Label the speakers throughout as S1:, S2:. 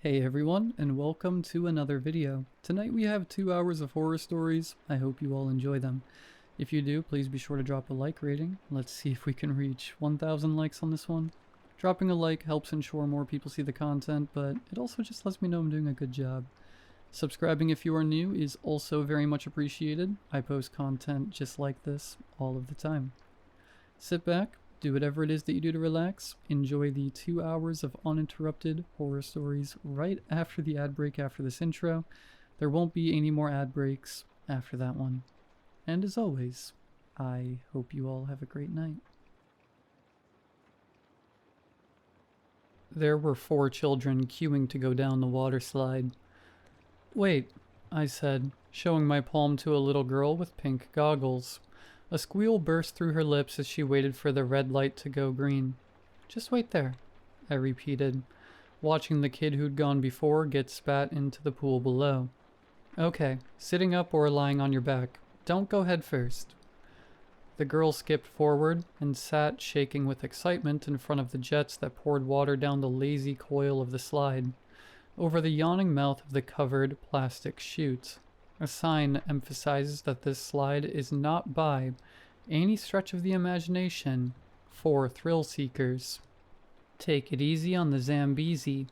S1: Hey everyone, and welcome to another video. Tonight we have 2 hours of horror stories. I hope you all enjoy them. If you do, please be sure to drop a like rating. Let's see if we can reach 1,000 likes on this one. Dropping a like helps ensure more people see the content, but it also just lets me know I'm doing a good job. Subscribing if you are new is also very much appreciated. I post content just like this all of the time. Sit back, do whatever it is that you do to relax. Enjoy the 2 hours of uninterrupted horror stories right after the ad break after this intro. There won't be any more ad breaks after that one. And as always, I hope you all have a great night. There were 4 children queuing to go down the water slide. "Wait," I said, showing my palm to a little girl with pink goggles. A squeal burst through her lips as she waited for the red light to go green. "Just wait there," I repeated, watching the kid who'd gone before get spat into the pool below. "Okay, sitting up or lying on your back. Don't go head first." The girl skipped forward and sat shaking with excitement in front of the jets that poured water down the lazy coil of the slide, over the yawning mouth of the covered plastic chute. A sign emphasizes that this slide is not by any stretch of the imagination for thrill seekers. "Take it easy on the Zambezi."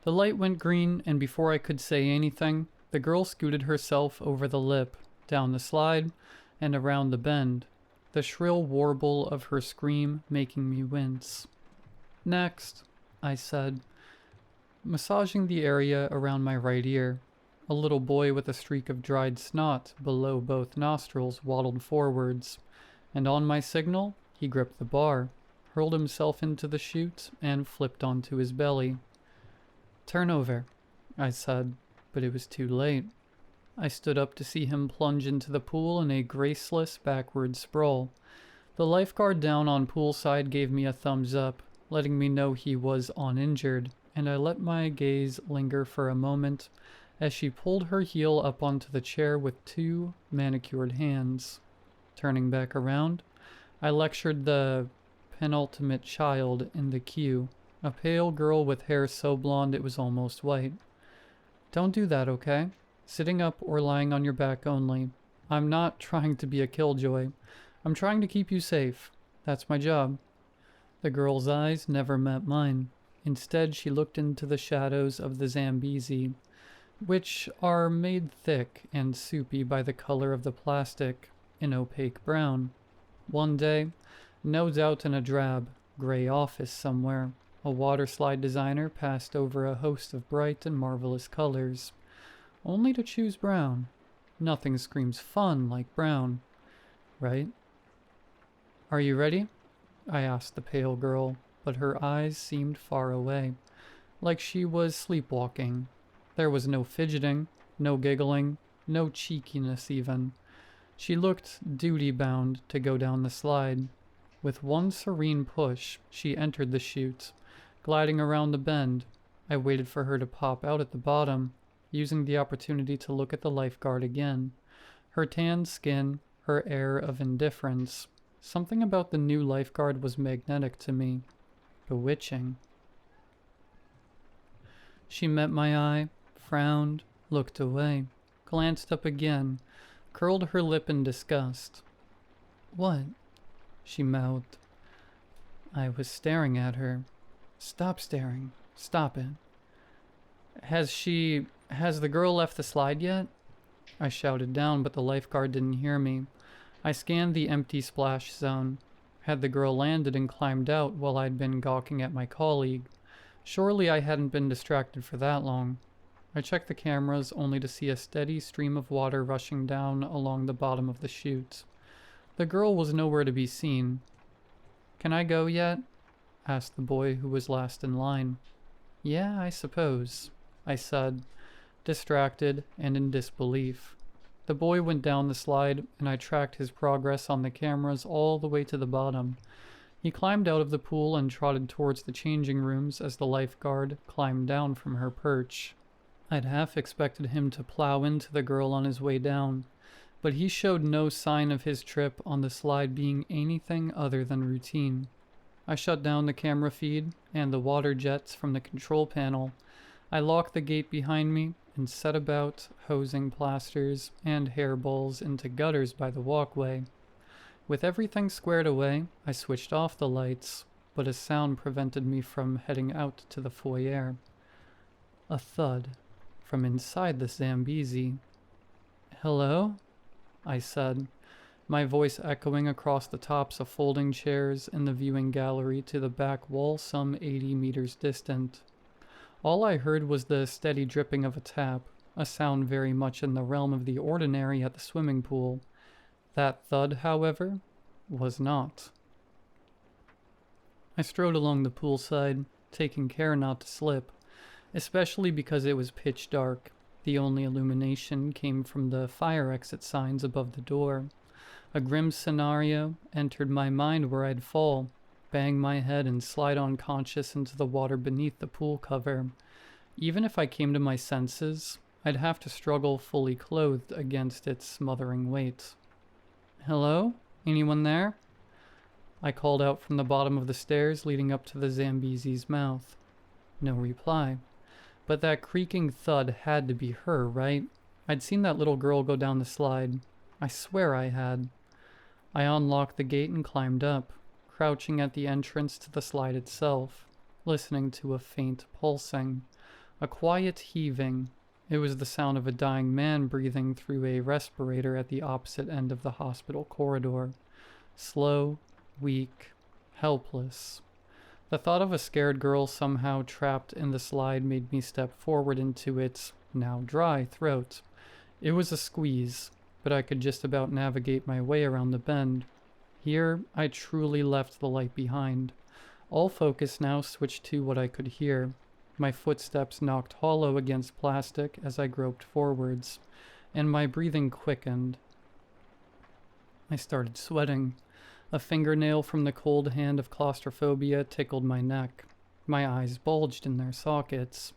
S1: The light went green, and before I could say anything, the girl scooted herself over the lip, down the slide, and around the bend, the shrill warble of her scream making me wince. "Next," I said, massaging the area around my right ear. A little boy with a streak of dried snot below both nostrils waddled forwards, and on my signal, he gripped the bar, hurled himself into the chute, and flipped onto his belly. "Turn over," I said, but it was too late. I stood up to see him plunge into the pool in a graceless backward sprawl. The lifeguard down on poolside gave me a thumbs up, letting me know he was uninjured, and I let my gaze linger for a moment as she pulled her heel up onto the chair with 2 manicured hands. Turning back around, I lectured the penultimate child in the queue, a pale girl with hair so blonde it was almost white. "Don't do that, okay? Sitting up or lying on your back only. I'm not trying to be a killjoy. I'm trying to keep you safe. That's my job." The girl's eyes never met mine. Instead, she looked into the shadows of the Zambezi, which are made thick and soupy by the color of the plastic, an opaque brown. One day, no doubt in a drab, gray office somewhere, a waterslide designer passed over a host of bright and marvelous colors, only to choose brown. Nothing screams fun like brown, right? "Are you ready?" I asked the pale girl, but her eyes seemed far away, like she was sleepwalking. There was no fidgeting, no giggling, no cheekiness even. She looked duty-bound to go down the slide. With one serene push, she entered the chute, gliding around the bend. I waited for her to pop out at the bottom, using the opportunity to look at the lifeguard again. Her tanned skin, her air of indifference. Something about the new lifeguard was magnetic to me. Bewitching. She met my eye, frowned, looked away, glanced up again, curled her lip in disgust. "What?" she mouthed. I was staring at her. "Stop staring. Stop it." Has the girl left the slide yet?" I shouted down, but the lifeguard didn't hear me. I scanned the empty splash zone. Had the girl landed and climbed out while I'd been gawking at my colleague? Surely I hadn't been distracted for that long. I checked the cameras only to see a steady stream of water rushing down along the bottom of the chute. The girl was nowhere to be seen. "Can I go yet?" asked the boy who was last in line. "Yeah, I suppose," I said, distracted and in disbelief. The boy went down the slide, and I tracked his progress on the cameras all the way to the bottom. He climbed out of the pool and trotted towards the changing rooms as the lifeguard climbed down from her perch. I'd half expected him to plow into the girl on his way down, but he showed no sign of his trip on the slide being anything other than routine. I shut down the camera feed and the water jets from the control panel. I locked the gate behind me and set about hosing plasters and hairballs into gutters by the walkway. With everything squared away, I switched off the lights, but a sound prevented me from heading out to the foyer. A thud from inside the Zambezi. "Hello?" I said, my voice echoing across the tops of folding chairs in the viewing gallery to the back wall some 80 meters distant. All I heard was the steady dripping of a tap, a sound very much in the realm of the ordinary at the swimming pool. That thud, however, was not. I strode along the poolside, taking care not to slip, especially because it was pitch dark. The only illumination came from the fire exit signs above the door. A grim scenario entered my mind where I'd fall, bang my head and slide unconscious into the water beneath the pool cover. Even if I came to my senses, I'd have to struggle fully clothed against its smothering weight. "Hello? Anyone there?" I called out from the bottom of the stairs leading up to the Zambezi's mouth. No reply. But that creaking thud had to be her, right? I'd seen that little girl go down the slide. I swear I had. I unlocked the gate and climbed up, crouching at the entrance to the slide itself, listening to a faint pulsing, a quiet heaving. It was the sound of a dying man breathing through a respirator at the opposite end of the hospital corridor. Slow, weak, helpless. The thought of a scared girl somehow trapped in the slide made me step forward into its now dry throat. It was a squeeze, but I could just about navigate my way around the bend. Here, I truly left the light behind. All focus now switched to what I could hear. My footsteps knocked hollow against plastic as I groped forwards, and my breathing quickened. I started sweating. A fingernail from the cold hand of claustrophobia tickled my neck. My eyes bulged in their sockets.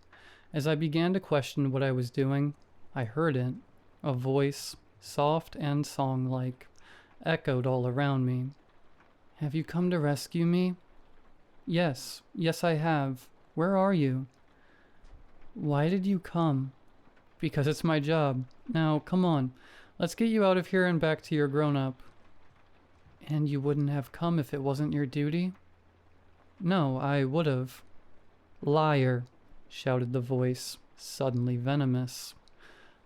S1: As I began to question what I was doing, I heard it. A voice, soft and song-like, echoed all around me. "Have you come to rescue me?" Yes, I have. Where are you?" "Why did you come?" "Because it's my job. Now, come on. Let's get you out of here and back to your grown-up." "And you wouldn't have come if it wasn't your duty?" "No, I would've." "Liar," shouted the voice, suddenly venomous.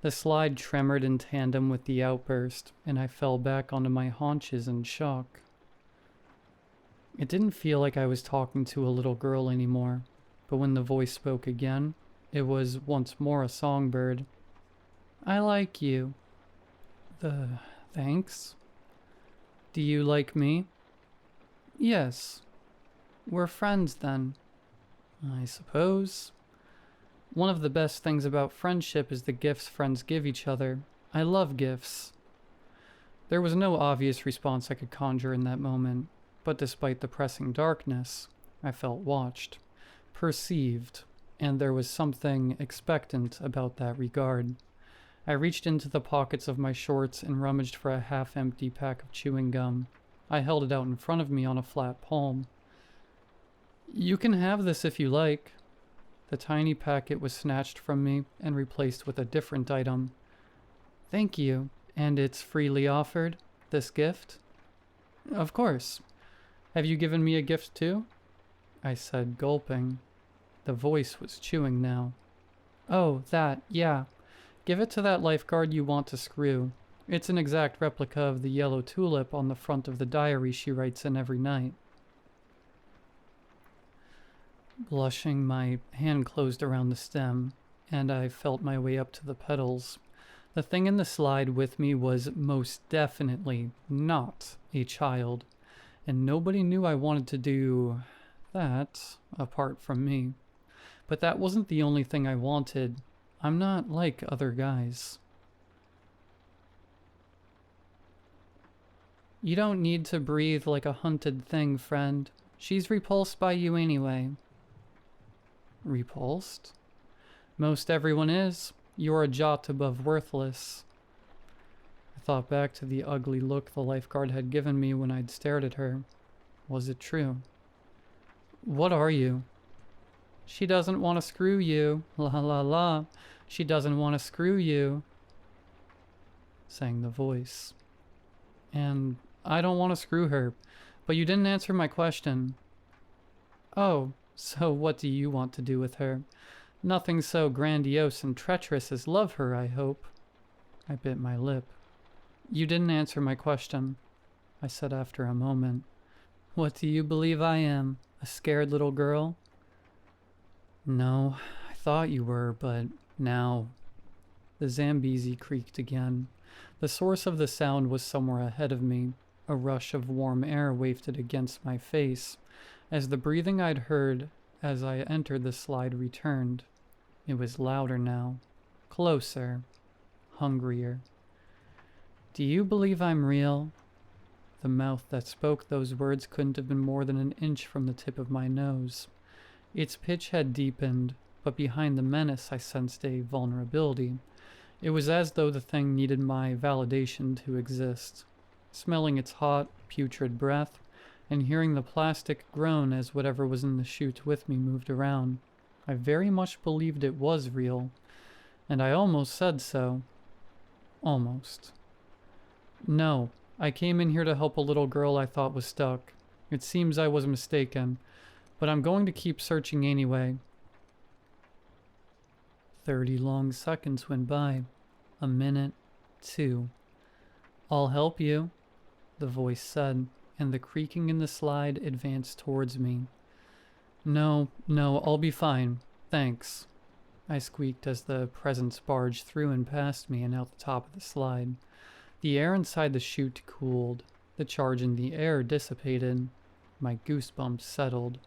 S1: The slide tremored in tandem with the outburst, and I fell back onto my haunches in shock. It didn't feel like I was talking to a little girl anymore, but when the voice spoke again, it was once more a songbird. "I like you." Thanks." "Do you like me?" "Yes." "We're friends then." "I suppose." "One of the best things about friendship is the gifts friends give each other. I love gifts." There was no obvious response I could conjure in that moment, but despite the pressing darkness, I felt watched, perceived, and there was something expectant about that regard. I reached into the pockets of my shorts and rummaged for a half-empty pack of chewing gum. I held it out in front of me on a flat palm. "You can have this if you like." The tiny packet was snatched from me and replaced with a different item. "Thank you. And it's freely offered, this gift?" "Of course. Have you given me a gift too?" I said, gulping. The voice was chewing now. "Oh, that, yeah. Give it to that lifeguard you want to screw. It's an exact replica of the yellow tulip on the front of the diary she writes in every night." Blushing, my hand closed around the stem, and I felt my way up to the petals. The thing in the slide with me was most definitely not a child, and nobody knew I wanted to do that apart from me. But that wasn't the only thing I wanted. I'm not like other guys. "You don't need to breathe like a hunted thing, friend. She's repulsed by you anyway." "Repulsed?" "Most everyone is. You're a jot above worthless." I thought back to the ugly look the lifeguard had given me when I'd stared at her. Was it true? "What are you?" She doesn't want to screw you. La la la. She doesn't want to screw you, sang the voice. And I don't want to screw her, but you didn't answer my question. Oh, so what do you want to do with her? Nothing so grandiose and treacherous as love her, I hope. I bit my lip. You didn't answer my question, I said after a moment. What do you believe I am, a scared little girl? No, I thought you were, but now... The Zambezi creaked again. The source of the sound was somewhere ahead of me. A rush of warm air wafted against my face, as the breathing I'd heard as I entered the slide returned. It was louder now, closer, hungrier. Do you believe I'm real? The mouth that spoke those words couldn't have been more than an inch from the tip of my nose. Its pitch had deepened, but behind the menace I sensed a vulnerability. It was as though the thing needed my validation to exist. Smelling its hot, putrid breath, and hearing the plastic groan as whatever was in the chute with me moved around, I very much believed it was real, and I almost said so. Almost. No, I came in here to help a little girl I thought was stuck. It seems I was mistaken, but I'm going to keep searching anyway. 30 long seconds went by. A minute, 2. I'll help you, the voice said, and the creaking in the slide advanced towards me. No, I'll be fine. Thanks, I squeaked as the presence barged through and past me and out the top of the slide. The air inside the chute cooled. The charge in the air dissipated. My goosebumps settled.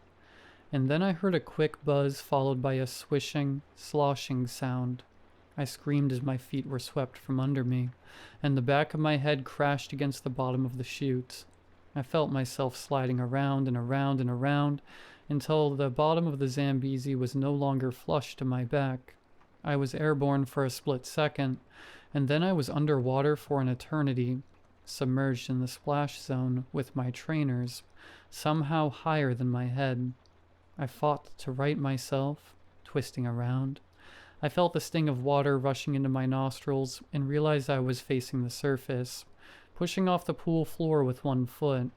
S1: And then I heard a quick buzz followed by a swishing, sloshing sound. I screamed as my feet were swept from under me, and the back of my head crashed against the bottom of the chute. I felt myself sliding around and around and around until the bottom of the Zambezi was no longer flush to my back. I was airborne for a split second, and then I was underwater for an eternity, submerged in the splash zone with my trainers, somehow higher than my head. I fought to right myself, twisting around. I felt the sting of water rushing into my nostrils and realized I was facing the surface, pushing off the pool floor with one foot.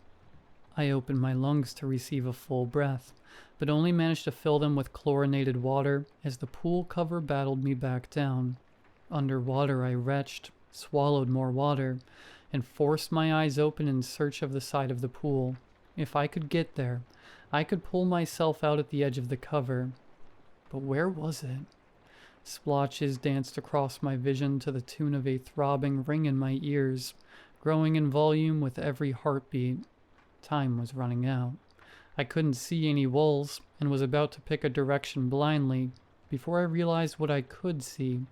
S1: I opened my lungs to receive a full breath, but only managed to fill them with chlorinated water as the pool cover battled me back down. Underwater I retched, swallowed more water, and forced my eyes open in search of the side of the pool. If I could get there, I could pull myself out at the edge of the cover. But where was it? Splotches danced across my vision to the tune of a throbbing ring in my ears, growing in volume with every heartbeat. Time was running out. I couldn't see any walls and was about to pick a direction blindly before I realized what I could see,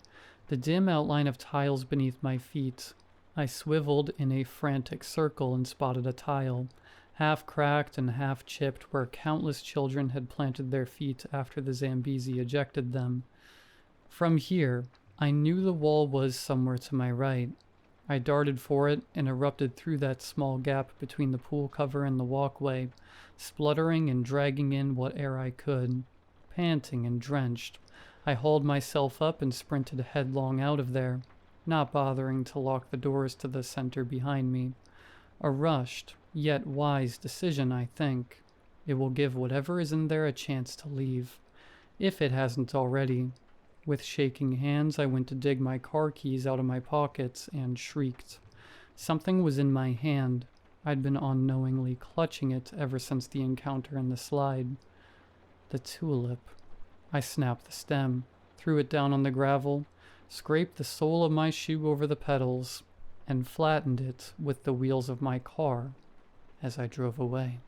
S1: the dim outline of tiles beneath my feet. I swiveled in a frantic circle and spotted a tile, half cracked and half chipped, where countless children had planted their feet after the Zambezi ejected them. From here, I knew the wall was somewhere to my right. I darted for it and erupted through that small gap between the pool cover and the walkway, spluttering and dragging in what air I could. Panting and drenched, I hauled myself up and sprinted headlong out of there, not bothering to lock the doors to the center behind me. A rushed, yet wise decision, I think. It will give whatever is in there a chance to leave, if it hasn't already. With shaking hands, I went to dig my car keys out of my pockets and shrieked. Something was in my hand. I'd been unknowingly clutching it ever since the encounter in the slide. The tulip. I snapped the stem, threw it down on the gravel, scraped the sole of my shoe over the pedals, and flattened it with the wheels of my car as I drove away.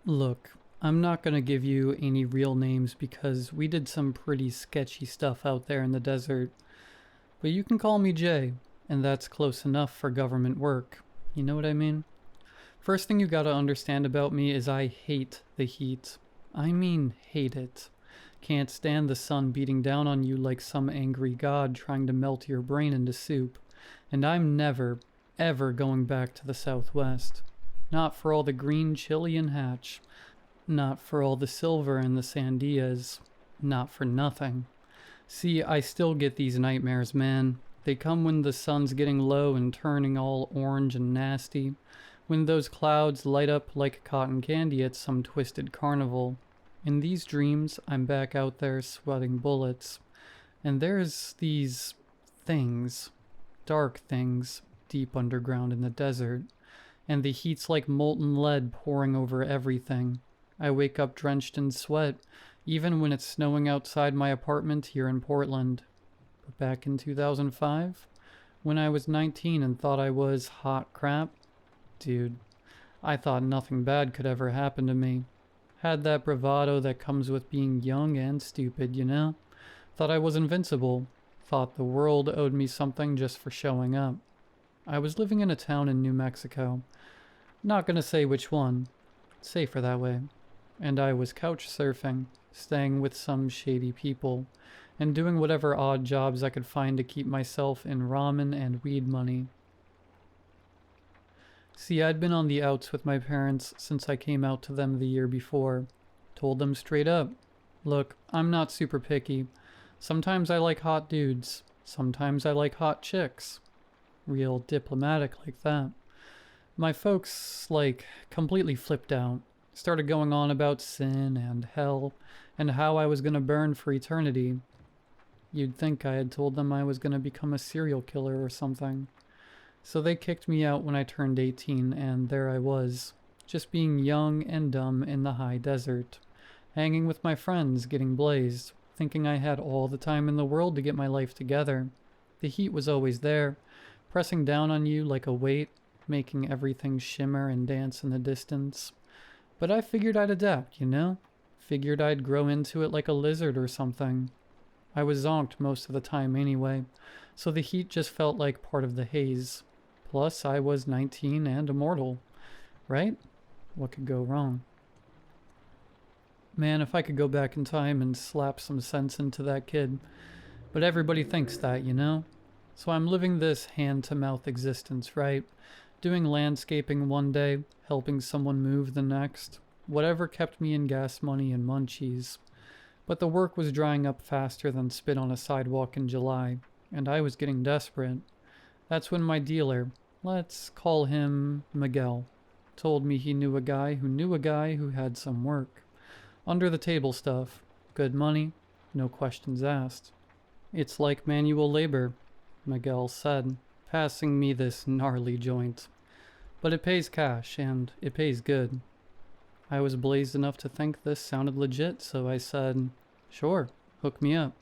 S1: Look, I'm not going to give you any real names because we did some pretty sketchy stuff out there in the desert. But you can call me Jay, and that's close enough for government work. You know what I mean? First thing you gotta understand about me is I hate the heat. I mean hate it. Can't stand the sun beating down on you like some angry god trying to melt your brain into soup. And I'm never, ever going back to the Southwest. Not for all the green chili and hatch. Not for all the silver and the sandias. Not for nothing. See, I still get these nightmares, man. They come when the sun's getting low and turning all orange and nasty. When those clouds light up like cotton candy at some twisted carnival. In these dreams, I'm back out there sweating bullets. And there's these things, dark things, deep underground in the desert. And the heat's like molten lead pouring over everything. I wake up drenched in sweat, even when it's snowing outside my apartment here in Portland. But back in 2005, when I was 19 and thought I was hot crap, dude, I thought nothing bad could ever happen to me. Had that bravado that comes with being young and stupid, you know? Thought I was invincible. Thought the world owed me something just for showing up. I was living in a town in New Mexico. Not gonna say which one. Safer that way. And I was couch surfing, staying with some shady people, and doing whatever odd jobs I could find to keep myself in ramen and weed money. See, I'd been on the outs with my parents since I came out to them the year before. Told them straight up, look, I'm not super picky. Sometimes I like hot dudes. Sometimes I like hot chicks. Real diplomatic like that. My folks, completely flipped out. Started going on about sin and hell and how I was going to burn for eternity. You'd think I had told them I was going to become a serial killer or something. So they kicked me out when I turned 18, and there I was, just being young and dumb in the high desert, hanging with my friends, getting blazed, thinking I had all the time in the world to get my life together. The heat was always there, pressing down on you like a weight, making everything shimmer and dance in the distance. But I figured I'd adapt, you know? Figured I'd grow into it like a lizard or something. I was zonked most of the time anyway, so the heat just felt like part of the haze. Plus, I was 19 and immortal, right? What could go wrong? Man, if I could go back in time and slap some sense into that kid. But everybody thinks that, you know? So I'm living this hand-to-mouth existence, right? Doing landscaping one day, helping someone move the next. Whatever kept me in gas money and munchies. But the work was drying up faster than spit on a sidewalk in July, and I was getting desperate. That's when my dealer, let's call him Miguel, told me he knew a guy who had some work. Under the table stuff. Good money, no questions asked. It's like manual labor, Miguel said, passing me this gnarly joint. But it pays cash, and it pays good. I was blazed enough to think this sounded legit, so I said, sure, hook me up.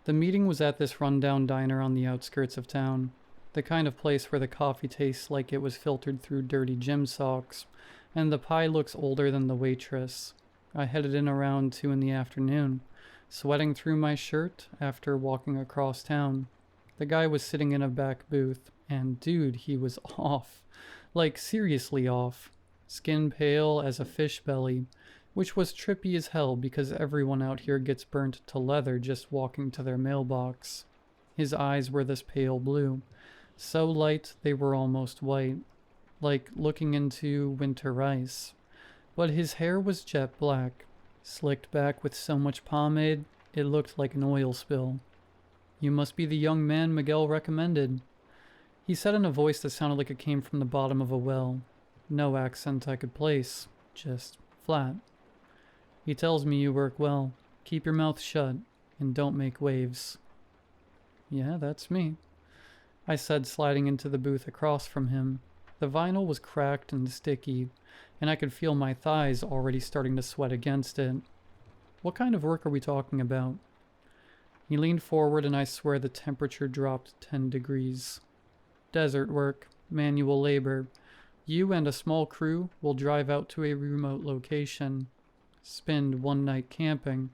S1: The meeting was at this rundown diner on the outskirts of town. The kind of place where the coffee tastes like it was filtered through dirty gym socks, and the pie looks older than the waitress. I headed in around 2 in the afternoon, sweating through my shirt after walking across town. The guy was sitting in a back booth, and dude, he was off. Like, seriously off. Skin pale as a fish belly, which was trippy as hell because everyone out here gets burnt to leather just walking to their mailbox. His eyes were this pale blue, so light they were almost white, like looking into winter ice. But his hair was jet black, slicked back with so much pomade, it looked like an oil spill. You must be the young man Miguel recommended. He said in a voice that sounded like it came from the bottom of a well. No accent I could place, just flat. He tells me you work well. Keep your mouth shut, and don't make waves. Yeah, that's me, I said, sliding into the booth across from him. The vinyl was cracked and sticky, and I could feel my thighs already starting to sweat against it. What kind of work are we talking about? He leaned forward, and I swear the temperature dropped 10 degrees. Desert work, manual labor. You and a small crew will drive out to a remote location, spend one night camping,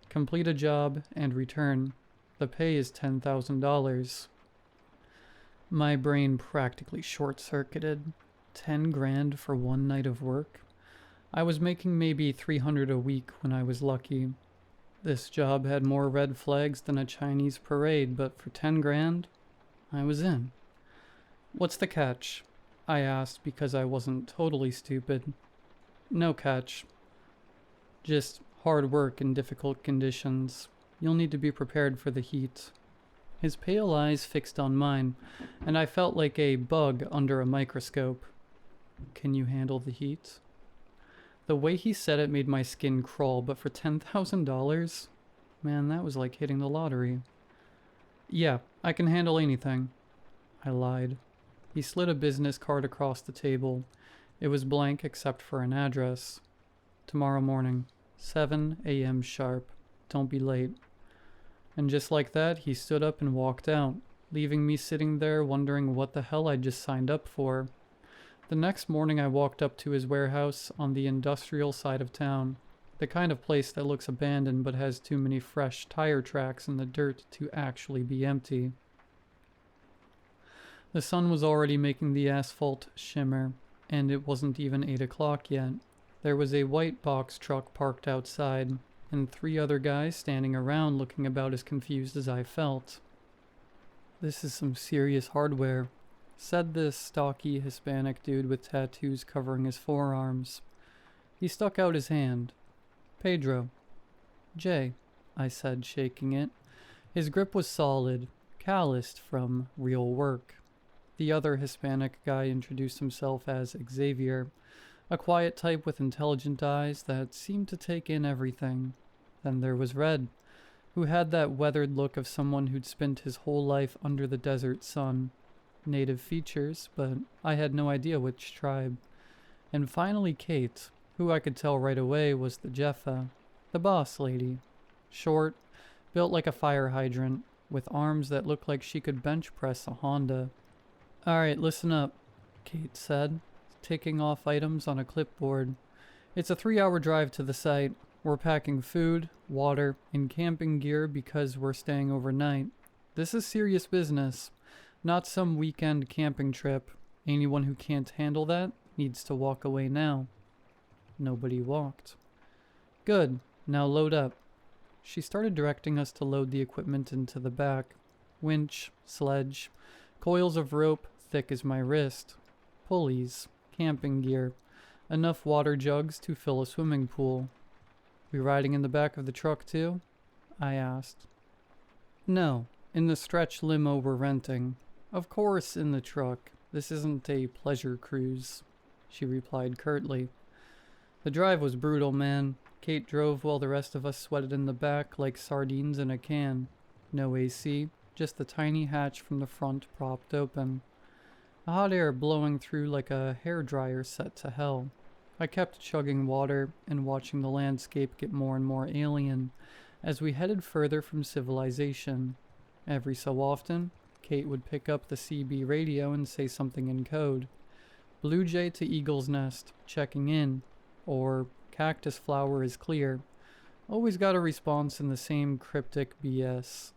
S1: complete a job, and return. The pay is $10,000. My brain practically short-circuited. 10 grand for one night of work? I was making maybe $300 a week when I was lucky. This job had more red flags than a Chinese parade, but for 10 grand, I was in. What's the catch? I asked because I wasn't totally stupid. No catch. Just hard work in difficult conditions. You'll need to be prepared for the heat. His pale eyes fixed on mine, and I felt like a bug under a microscope. Can you handle the heat? The way he said it made my skin crawl, but for $10,000? Man, that was like hitting the lottery. Yeah, I can handle anything. I lied. He slid a business card across the table. It was blank except for an address. Tomorrow morning, 7 a.m. sharp. Don't be late. And just like that, he stood up and walked out, leaving me sitting there wondering what the hell I'd just signed up for. The next morning I walked up to his warehouse on the industrial side of town, the kind of place that looks abandoned but has too many fresh tire tracks in the dirt to actually be empty. The sun was already making the asphalt shimmer, and it wasn't even 8 o'clock yet. There was a white box truck parked outside, and 3 other guys standing around looking about as confused as I felt. This is some serious hardware, said this stocky Hispanic dude with tattoos covering his forearms. He stuck out his hand. Pedro. Jay, I said, shaking it. His grip was solid, calloused from real work. The other Hispanic guy introduced himself as Xavier, a quiet type with intelligent eyes that seemed to take in everything. Then there was Red, who had that weathered look of someone who'd spent his whole life under the desert sun. Native features, but I had no idea which tribe. And finally Kate, who I could tell right away was the Jeffa, the boss lady. Short, built like a fire hydrant, with arms that looked like she could bench press a Honda. Alright, listen up, Kate said, ticking off items on a clipboard. It's a 3-hour drive to the site. We're packing food, water, and camping gear because we're staying overnight. This is serious business. Not some weekend camping trip. Anyone who can't handle that needs to walk away now. Nobody walked. Good. Now load up. She started directing us to load the equipment into the back. Winch, sledge, coils of rope thick as my wrist, pulleys, camping gear, enough water jugs to fill a swimming pool. We riding in the back of the truck too? I asked. No, in the stretch limo we're renting. Of course in the truck. This isn't a pleasure cruise, she replied curtly. The drive was brutal, man. Kate drove while the rest of us sweated in the back like sardines in a can. No AC, just the tiny hatch from the front propped open. Hot air blowing through like a hairdryer set to hell. I kept chugging water and watching the landscape get more and more alien as we headed further from civilization. Every so often, Kate would pick up the CB radio and say something in code. Blue jay to eagle's nest, checking in, or cactus flower is clear. Always got a response in the same cryptic BS.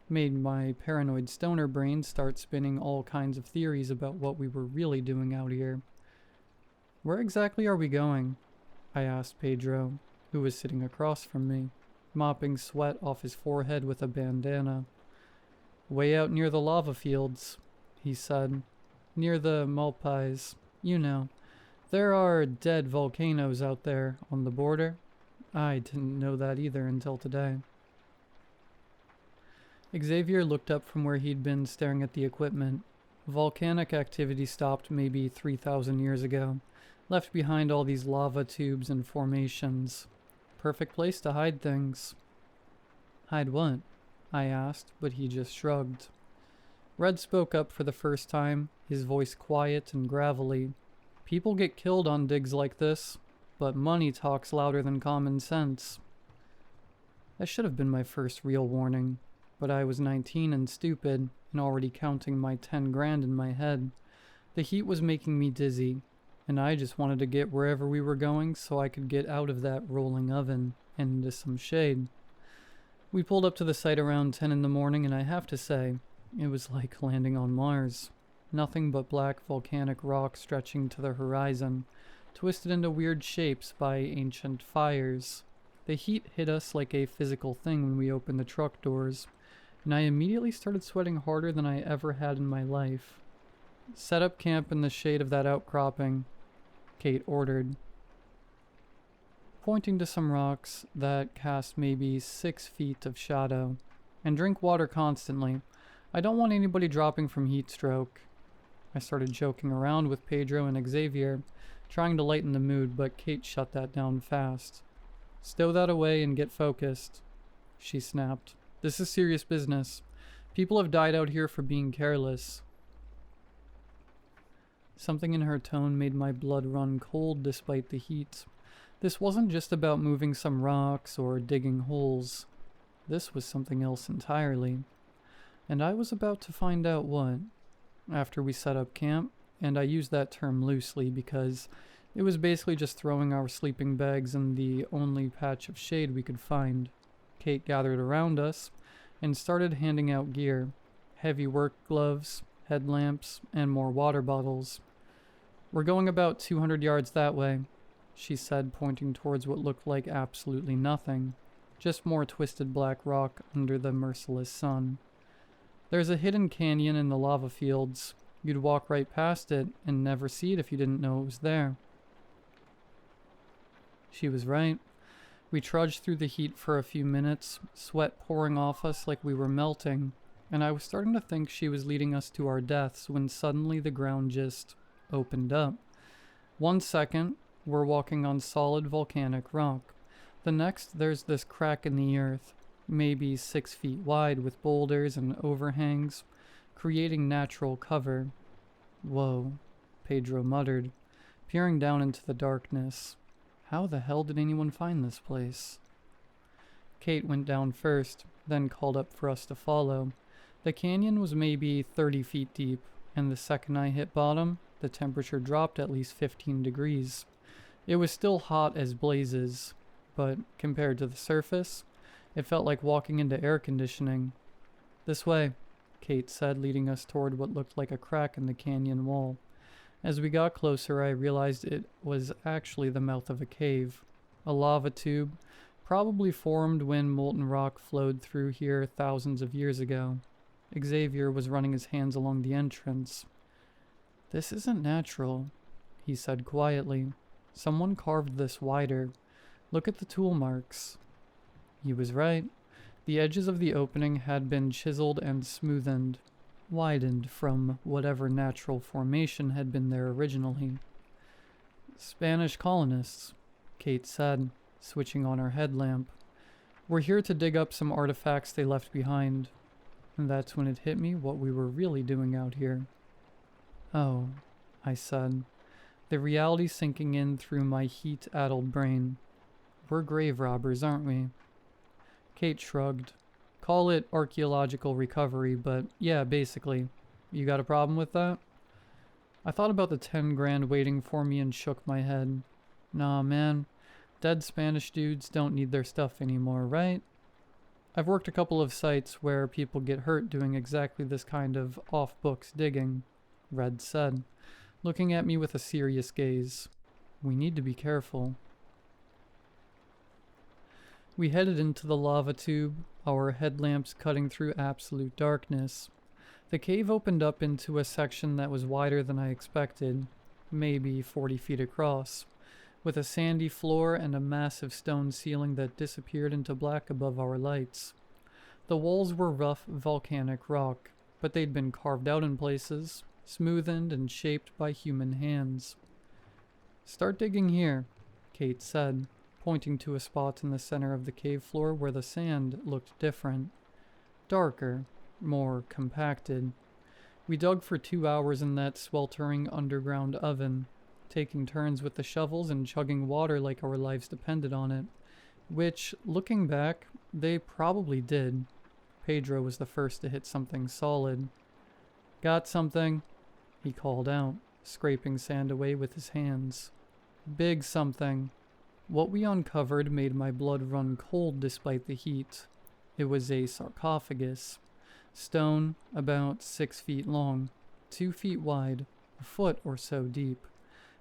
S1: Made my paranoid stoner brain start spinning all kinds of theories about what we were really doing out here. Where exactly are we going? I asked Pedro, who was sitting across from me, mopping sweat off his forehead with a bandana. Way out near the lava fields, he said. Near the Malpais, you know. There are dead volcanoes out there on the border. I didn't know that either until today. Xavier looked up from where he'd been staring at the equipment. Volcanic activity stopped maybe 3,000 years ago, left behind all these lava tubes and formations. Perfect place to hide things. Hide what? I asked, but he just shrugged. Red spoke up for the first time, his voice quiet and gravelly. People get killed on digs like this, but money talks louder than common sense. That should have been my first real warning, but I was 19 and stupid, and already counting my 10 grand in my head. The heat was making me dizzy, and I just wanted to get wherever we were going so I could get out of that rolling oven and into some shade. We pulled up to the site around 10 in the morning, and I have to say, it was like landing on Mars. Nothing but black volcanic rock stretching to the horizon, twisted into weird shapes by ancient fires. The heat hit us like a physical thing when we opened the truck doors, and I immediately started sweating harder than I ever had in my life. "Set up camp in the shade of that outcropping," Kate ordered, pointing to some rocks that cast maybe 6 feet of shadow. "And drink water constantly. I don't want anybody dropping from heat stroke." I started joking around with Pedro and Xavier, trying to lighten the mood, but Kate shut that down fast. "Stow that away and get focused," she snapped. "This is serious business. People have died out here for being careless." Something in her tone made my blood run cold despite the heat. This wasn't just about moving some rocks or digging holes. This was something else entirely. And I was about to find out what. After we set up camp, and I use that term loosely because it was basically just throwing our sleeping bags in the only patch of shade we could find, Kate gathered around us and started handing out gear: heavy work gloves, headlamps, and more water bottles. "We're going about 200 yards that way," she said, pointing towards what looked like absolutely nothing, just more twisted black rock under the merciless sun. "There's a hidden canyon in the lava fields. You'd walk right past it and never see it if you didn't know it was there." She was right. We trudged through the heat for a few minutes, sweat pouring off us like we were melting, and I was starting to think she was leading us to our deaths when suddenly the ground just opened up. 1 second, we're walking on solid volcanic rock. The next, there's this crack in the earth, maybe 6 feet wide, with boulders and overhangs, creating natural cover. "Whoa," Pedro muttered, peering down into the darkness. "How the hell did anyone find this place?" Kate went down first, then called up for us to follow. The canyon was maybe 30 feet deep, and the second I hit bottom, the temperature dropped at least 15 degrees. It was still hot as blazes, but compared to the surface, it felt like walking into air conditioning. "This way," Kate said, leading us toward what looked like a crack in the canyon wall. As we got closer, I realized it was actually the mouth of a cave, a lava tube, probably formed when molten rock flowed through here thousands of years ago. Xavier was running his hands along the entrance. "This isn't natural," he said quietly. "Someone carved this wider. Look at the tool marks." He was right. The edges of the opening had been chiseled and smoothened, widened from whatever natural formation had been there originally. "Spanish colonists," Kate said, switching on her headlamp. "We're here to dig up some artifacts they left behind." And that's when it hit me what we were really doing out here. "Oh," I said, the reality sinking in through my heat-addled brain. "We're grave robbers, aren't we?" Kate shrugged. "Call it archaeological recovery, but yeah, basically. You got a problem with that?" I thought about the 10 grand waiting for me and shook my head. Nah, man. Dead Spanish dudes don't need their stuff anymore, right? I've worked a couple of sites where people get hurt doing exactly this kind of off-books digging, Red said, looking at me with a serious gaze. "We need to be careful." We headed into the lava tube, our headlamps cutting through absolute darkness. The cave opened up into a section that was wider than I expected, maybe 40 feet across, with a sandy floor and a massive stone ceiling that disappeared into black above our lights. The walls were rough volcanic rock, but they'd been carved out in places, smoothened and shaped by human hands. "Start digging here," Kate said, pointing to a spot in the center of the cave floor where the sand looked different. Darker, more compacted. We dug for 2 hours in that sweltering underground oven, taking turns with the shovels and chugging water like our lives depended on it, which, looking back, they probably did. Pedro was the first to hit something solid. "Got something," he called out, scraping sand away with his hands. "Big something." What we uncovered made my blood run cold despite the heat. It was a sarcophagus. Stone, about 6 feet long, 2 feet wide, a foot or so deep.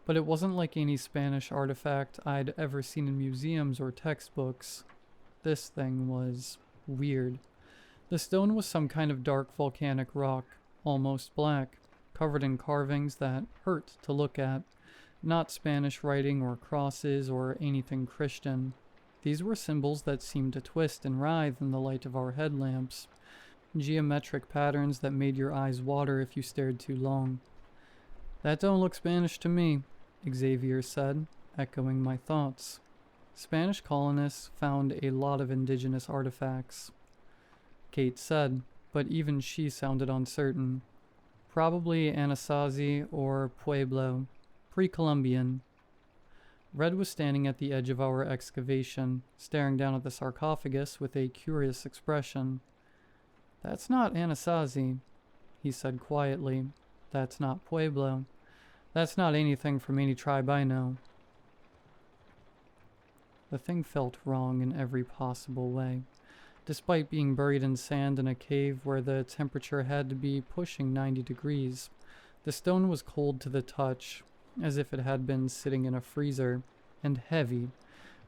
S1: But it wasn't like any Spanish artifact I'd ever seen in museums or textbooks. This thing was weird. The stone was some kind of dark volcanic rock, almost black, covered in carvings that hurt to look at. Not Spanish writing or crosses or anything Christian. These were symbols that seemed to twist and writhe in the light of our headlamps. Geometric patterns that made your eyes water if you stared too long. "That don't look Spanish to me," Xavier said, echoing my thoughts. Spanish colonists found a lot of indigenous artifacts, Kate said, but even she sounded uncertain. Probably Anasazi or Pueblo, pre-Columbian. Red was standing at the edge of our excavation, staring down at the sarcophagus with a curious expression. "That's not Anasazi," he said quietly. "That's not Pueblo. That's not anything from any tribe I know." The thing felt wrong in every possible way. Despite being buried in sand in a cave where the temperature had to be pushing 90 degrees, the stone was cold to the touch, as if it had been sitting in a freezer, and heavy.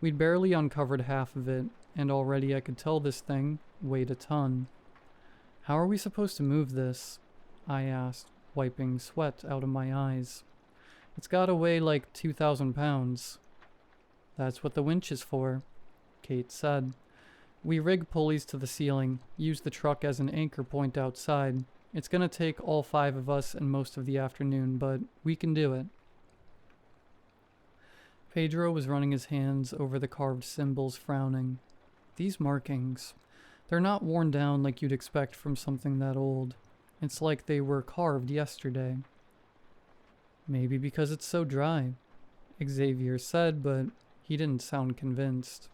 S1: We'd barely uncovered half of it, and already I could tell this thing weighed a ton. "How are we supposed to move this?" I asked, wiping sweat out of my eyes. "It's gotta weigh like 2,000 pounds. "That's what the winch is for," Kate said. "We rig pulleys to the ceiling, use the truck as an anchor point outside. It's gonna take all 5 of us and most of the afternoon, but we can do it." Pedro was running his hands over the carved symbols, frowning. "These markings, they're not worn down like you'd expect from something that old. It's like they were carved yesterday." "Maybe because it's so dry," Xavier said, but he didn't sound convinced.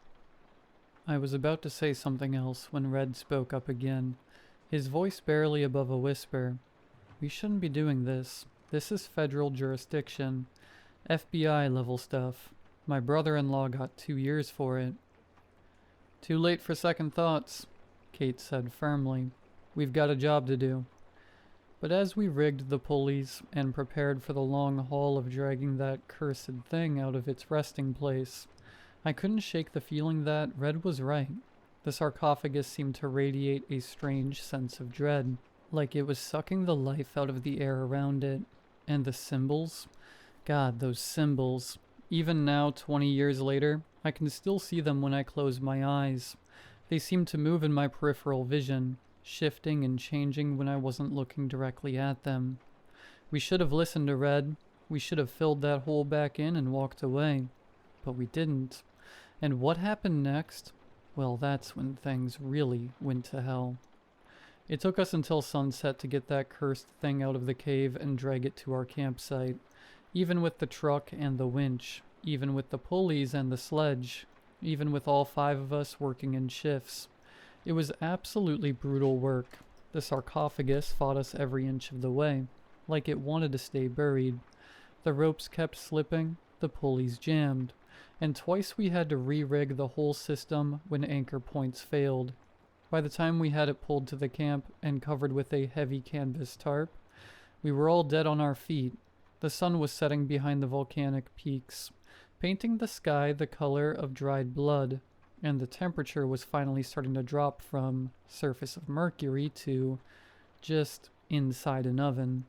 S1: I was about to say something else when Red spoke up again, his voice barely above a whisper. "We shouldn't be doing this. This is federal jurisdiction. FBI level stuff. My brother-in-law got 2 years for it." "Too late for second thoughts," Kate said firmly. "We've got a job to do." But as we rigged the pulleys and prepared for the long haul of dragging that cursed thing out of its resting place, I couldn't shake the feeling that Red was right. The sarcophagus seemed to radiate a strange sense of dread, like it was sucking the life out of the air around it. And the symbols? God, those symbols. Even now, 20 years later, I can still see them when I close my eyes. They seem to move in my peripheral vision, shifting and changing when I wasn't looking directly at them. We should have listened to Red. We should have filled that hole back in and walked away. But we didn't. And what happened next? Well, that's when things really went to hell. It took us until sunset to get that cursed thing out of the cave and drag it to our campsite. Even with the truck and the winch, even with the pulleys and the sledge, even with all 5 of us working in shifts. It was absolutely brutal work. The sarcophagus fought us every inch of the way, like it wanted to stay buried. The ropes kept slipping, the pulleys jammed, and twice we had to re-rig the whole system when anchor points failed. By the time we had it pulled to the camp and covered with a heavy canvas tarp, we were all dead on our feet. The sun was setting behind the volcanic peaks, painting the sky the color of dried blood, and the temperature was finally starting to drop from surface of mercury to just inside an oven.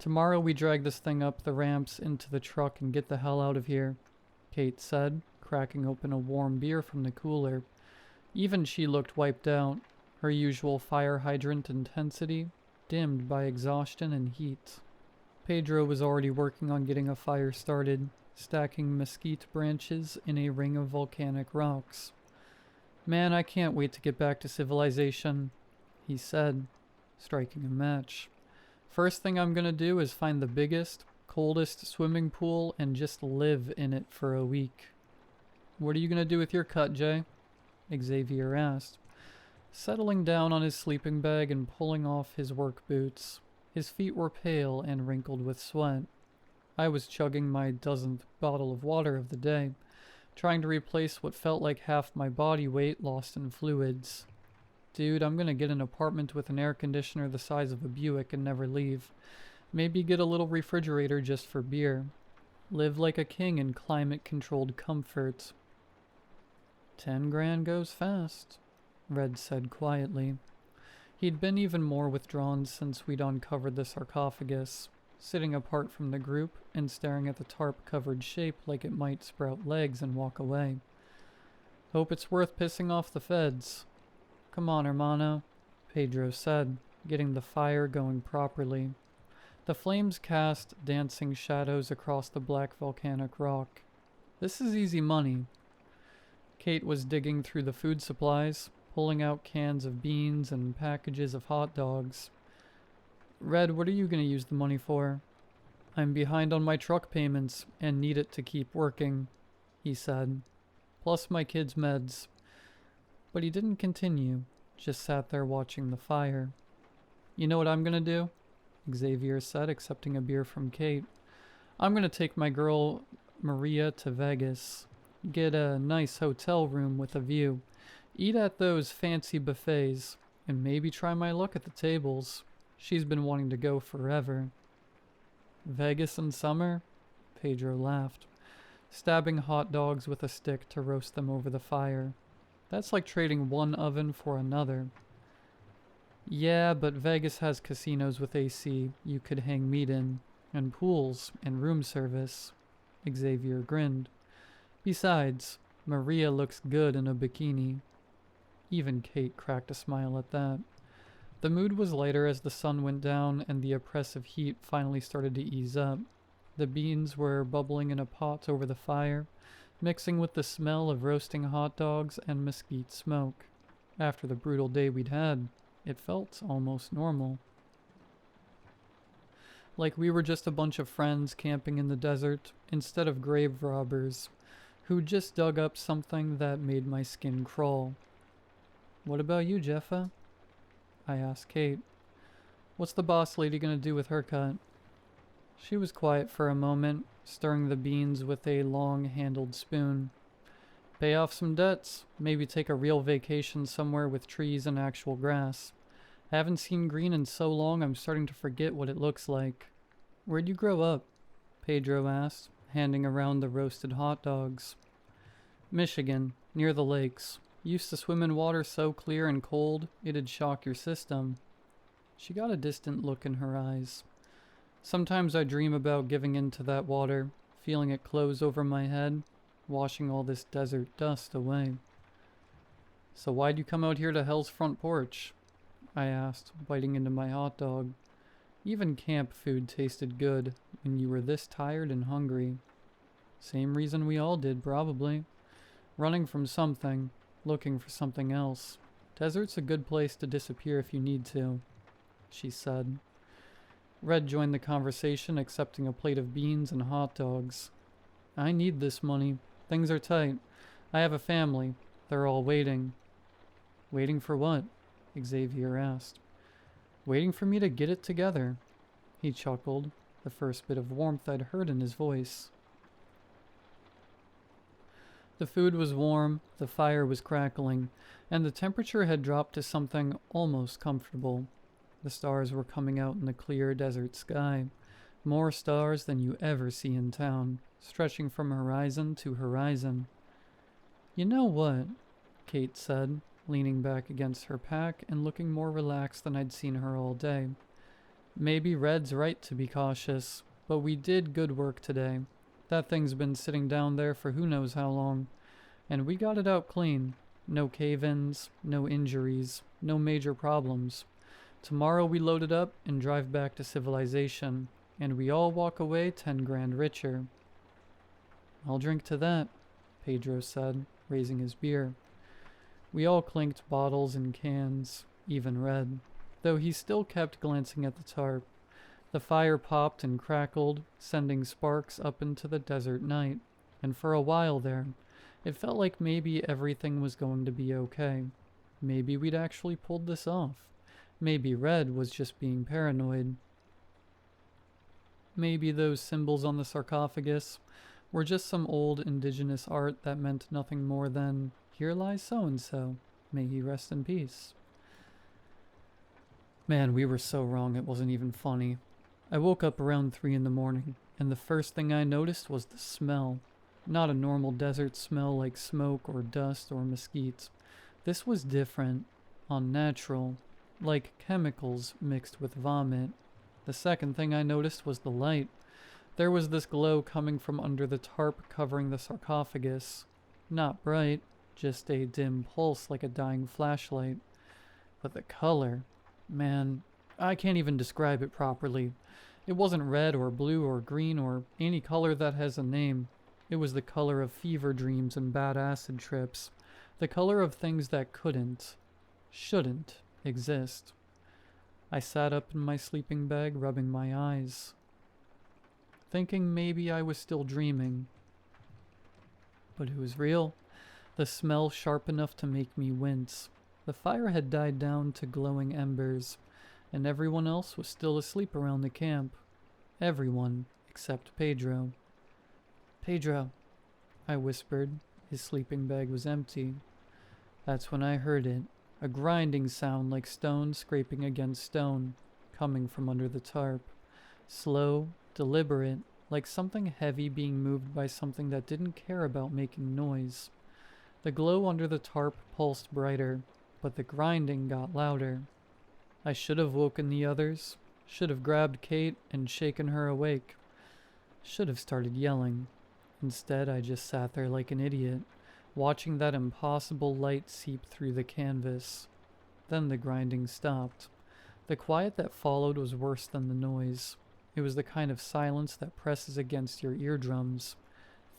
S1: "Tomorrow we drag this thing up the ramps into the truck and get the hell out of here," Kate said, cracking open a warm beer from the cooler. Even she looked wiped out, her usual fire hydrant intensity dimmed by exhaustion and heat. Pedro was already working on getting a fire started, stacking mesquite branches in a ring of volcanic rocks. "Man, I can't wait to get back to civilization," he said, striking a match. "First thing I'm gonna do is find the biggest, coldest swimming pool and just live in it for a week." "What are you gonna do with your cut, Jay?" Xavier asked, settling down on his sleeping bag and pulling off his work boots. His feet were pale and wrinkled with sweat. I was chugging my dozenth bottle of water of the day, trying to replace what felt like half my body weight lost in fluids. "Dude, I'm gonna get an apartment with an air conditioner the size of a Buick and never leave. Maybe get a little refrigerator just for beer." Live like a king in climate-controlled comfort. 10 grand goes fast, Red said quietly. He'd been even more withdrawn since we'd uncovered the sarcophagus, sitting apart from the group and staring at the tarp-covered shape like it might sprout legs and walk away. Hope it's worth pissing off the feds. Come on, hermano, Pedro said, getting the fire going properly. The flames cast dancing shadows across the black volcanic rock. This is easy money. Kate was digging through the food supplies, pulling out cans of beans and packages of hot dogs. Red, what are you going to use the money for? I'm behind on my truck payments and need it to keep working, he said. Plus my kids' meds. But he didn't continue, just sat there watching the fire. You know what I'm going to do? Xavier said, accepting a beer from Kate. I'm going to take my girl Maria to Vegas. Get a nice hotel room with a view. Eat at those fancy buffets, and maybe try my luck at the tables. She's been wanting to go forever. Vegas in summer? Pedro laughed, stabbing hot dogs with a stick to roast them over the fire. That's like trading one oven for another. Yeah, but Vegas has casinos with AC you could hang meat in, and pools, and room service. Xavier grinned. Besides, Maria looks good in a bikini. Even Kate cracked a smile at that. The mood was lighter as the sun went down and the oppressive heat finally started to ease up. The beans were bubbling in a pot over the fire, mixing with the smell of roasting hot dogs and mesquite smoke. After the brutal day we'd had, it felt almost normal. Like we were just a bunch of friends camping in the desert instead of grave robbers who just dug up something that made my skin crawl. What about you, Jeffa? I asked Kate. What's the boss lady gonna do with her cut? She was quiet for a moment, stirring the beans with a long-handled spoon. Pay off some debts, maybe take a real vacation somewhere with trees and actual grass. I haven't seen green in so long I'm starting to forget what it looks like. Where'd you grow up? Pedro asked, handing around the roasted hot dogs. Michigan, near the lakes. Used to swim in water so clear and cold, it'd shock your system. She got a distant look in her eyes. Sometimes I dream about giving into that water, feeling it close over my head, washing all this desert dust away. So why'd you come out here to Hell's front porch? I asked, biting into my hot dog. Even camp food tasted good when you were this tired and hungry. Same reason we all did, probably. Running from something, looking for something else. Desert's a good place to disappear if you need to, she said. Red joined the conversation, accepting a plate of beans and hot dogs. I need this money. Things are tight. I have a family. They're all waiting. Waiting for what? Xavier asked. Waiting for me to get it together. He chuckled, the first bit of warmth I'd heard in his voice. The food was warm, the fire was crackling, and the temperature had dropped to something almost comfortable. The stars were coming out in the clear desert sky, more stars than you ever see in town, stretching from horizon to horizon. You know what? Kate said, leaning back against her pack and looking more relaxed than I'd seen her all day. Maybe Red's right to be cautious, but we did good work today. That thing's been sitting down there for who knows how long, and we got it out clean. No cave-ins, no injuries, no major problems. Tomorrow we load it up and drive back to civilization, and we all walk away 10 grand richer. I'll drink to that, Pedro said, raising his beer. We all clinked bottles and cans, even Red, though he still kept glancing at the tarp. The fire popped and crackled, sending sparks up into the desert night, and for a while there, it felt like maybe everything was going to be okay. Maybe we'd actually pulled this off. Maybe Red was just being paranoid. Maybe those symbols on the sarcophagus were just some old indigenous art that meant nothing more than, here lies so-and-so, may he rest in peace. Man, we were so wrong it wasn't even funny. I woke up around 3 in the morning, and the first thing I noticed was the smell. Not a normal desert smell like smoke or dust or mesquite. This was different, unnatural, like chemicals mixed with vomit. The second thing I noticed was the light. There was this glow coming from under the tarp covering the sarcophagus. Not bright, just a dim pulse like a dying flashlight. But the color, man, I can't even describe it properly. It wasn't red or blue or green or any color that has a name. It was the color of fever dreams and bad acid trips. The color of things that shouldn't exist. I sat up in my sleeping bag, rubbing my eyes, thinking maybe I was still dreaming. But it was real. The smell sharp enough to make me wince. The fire had died down to glowing embers, and everyone else was still asleep around the camp. Everyone except Pedro. "Pedro," I whispered. His sleeping bag was empty. That's when I heard it, a grinding sound like stone scraping against stone, coming from under the tarp. Slow, deliberate, like something heavy being moved by something that didn't care about making noise. The glow under the tarp pulsed brighter, but the grinding got louder. I should have woken the others, should have grabbed Kate and shaken her awake, should have started yelling. Instead, I just sat there like an idiot, watching that impossible light seep through the canvas. Then the grinding stopped. The quiet that followed was worse than the noise. It was the kind of silence that presses against your eardrums,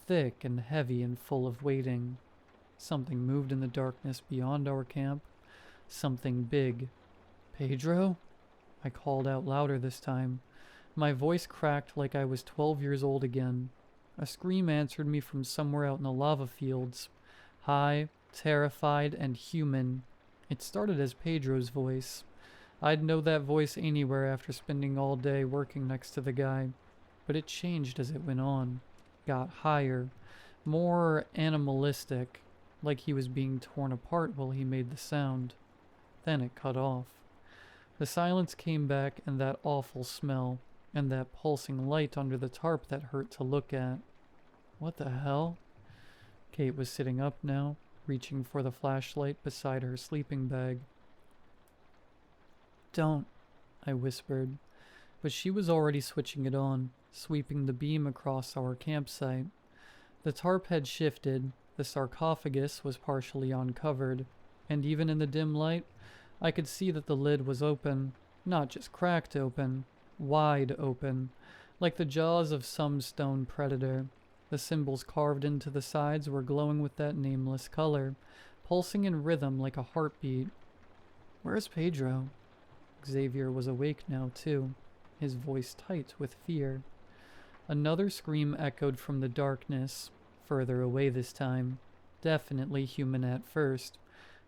S1: thick and heavy and full of waiting. Something moved in the darkness beyond our camp. Something big. "Pedro?" I called out louder this time. My voice cracked like I was 12 years old again. A scream answered me from somewhere out in the lava fields. High, terrified, and human. It started as Pedro's voice. I'd know that voice anywhere after spending all day working next to the guy. But it changed as it went on. Got higher. More animalistic. Like he was being torn apart while he made the sound. Then it cut off. The silence came back, and that awful smell, and that pulsing light under the tarp that hurt to look at. What the hell? Kate was sitting up now, reaching for the flashlight beside her sleeping bag. "Don't," I whispered, but she was already switching it on, sweeping the beam across our campsite. The tarp had shifted, the sarcophagus was partially uncovered, and even in the dim light, I could see that the lid was open, not just cracked open, wide open, like the jaws of some stone predator. The symbols carved into the sides were glowing with that nameless color, pulsing in rhythm like a heartbeat. "Where's Pedro?" Xavier was awake now, too, his voice tight with fear. Another scream echoed from the darkness, further away this time, definitely human at first,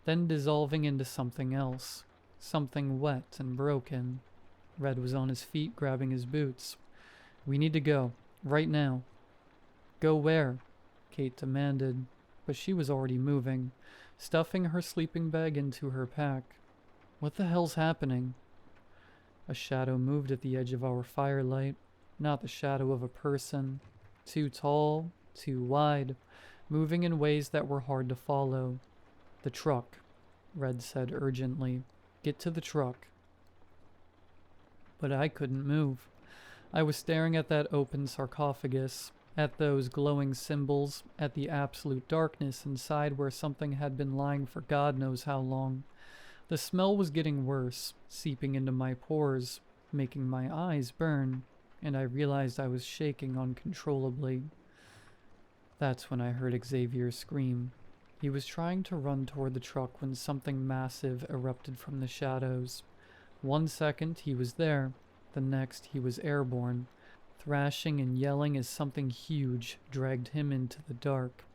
S1: then dissolving into something else, something wet and broken. Red was on his feet, grabbing his boots. "We need to go, right now." "Go where?" Kate demanded, but she was already moving, stuffing her sleeping bag into her pack. "What the hell's happening?" A shadow moved at the edge of our firelight, not the shadow of a person. Too tall, too wide, moving in ways that were hard to follow. "The truck," Red said urgently. "Get to the truck." But I couldn't move. I was staring at that open sarcophagus, at those glowing symbols, at the absolute darkness inside where something had been lying for God knows how long. The smell was getting worse, seeping into my pores, making my eyes burn, and I realized I was shaking uncontrollably. That's when I heard Xavier scream. He was trying to run toward the truck when something massive erupted from the shadows. 1 second he was there, the next he was airborne, thrashing and yelling as something huge dragged him into the dark.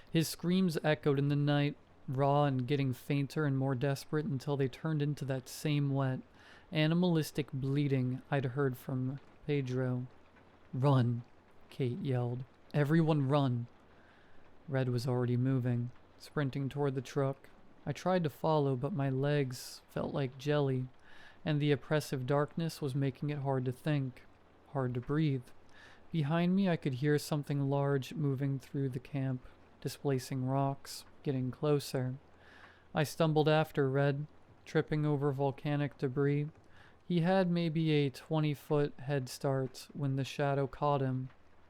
S1: His screams echoed in the night, raw and getting fainter and more desperate until they turned into that same wet, animalistic bleating I'd heard from Pedro. "Run," Kate yelled. "Everyone run." Red was already moving, sprinting toward the truck. I tried to follow, but my legs felt like jelly, and the oppressive darkness was making it hard to think, hard to breathe. Behind me, I could hear something large moving through the camp, displacing rocks, getting closer. I stumbled after Red, tripping over volcanic debris. He had maybe a 20-foot head start when the shadow caught him.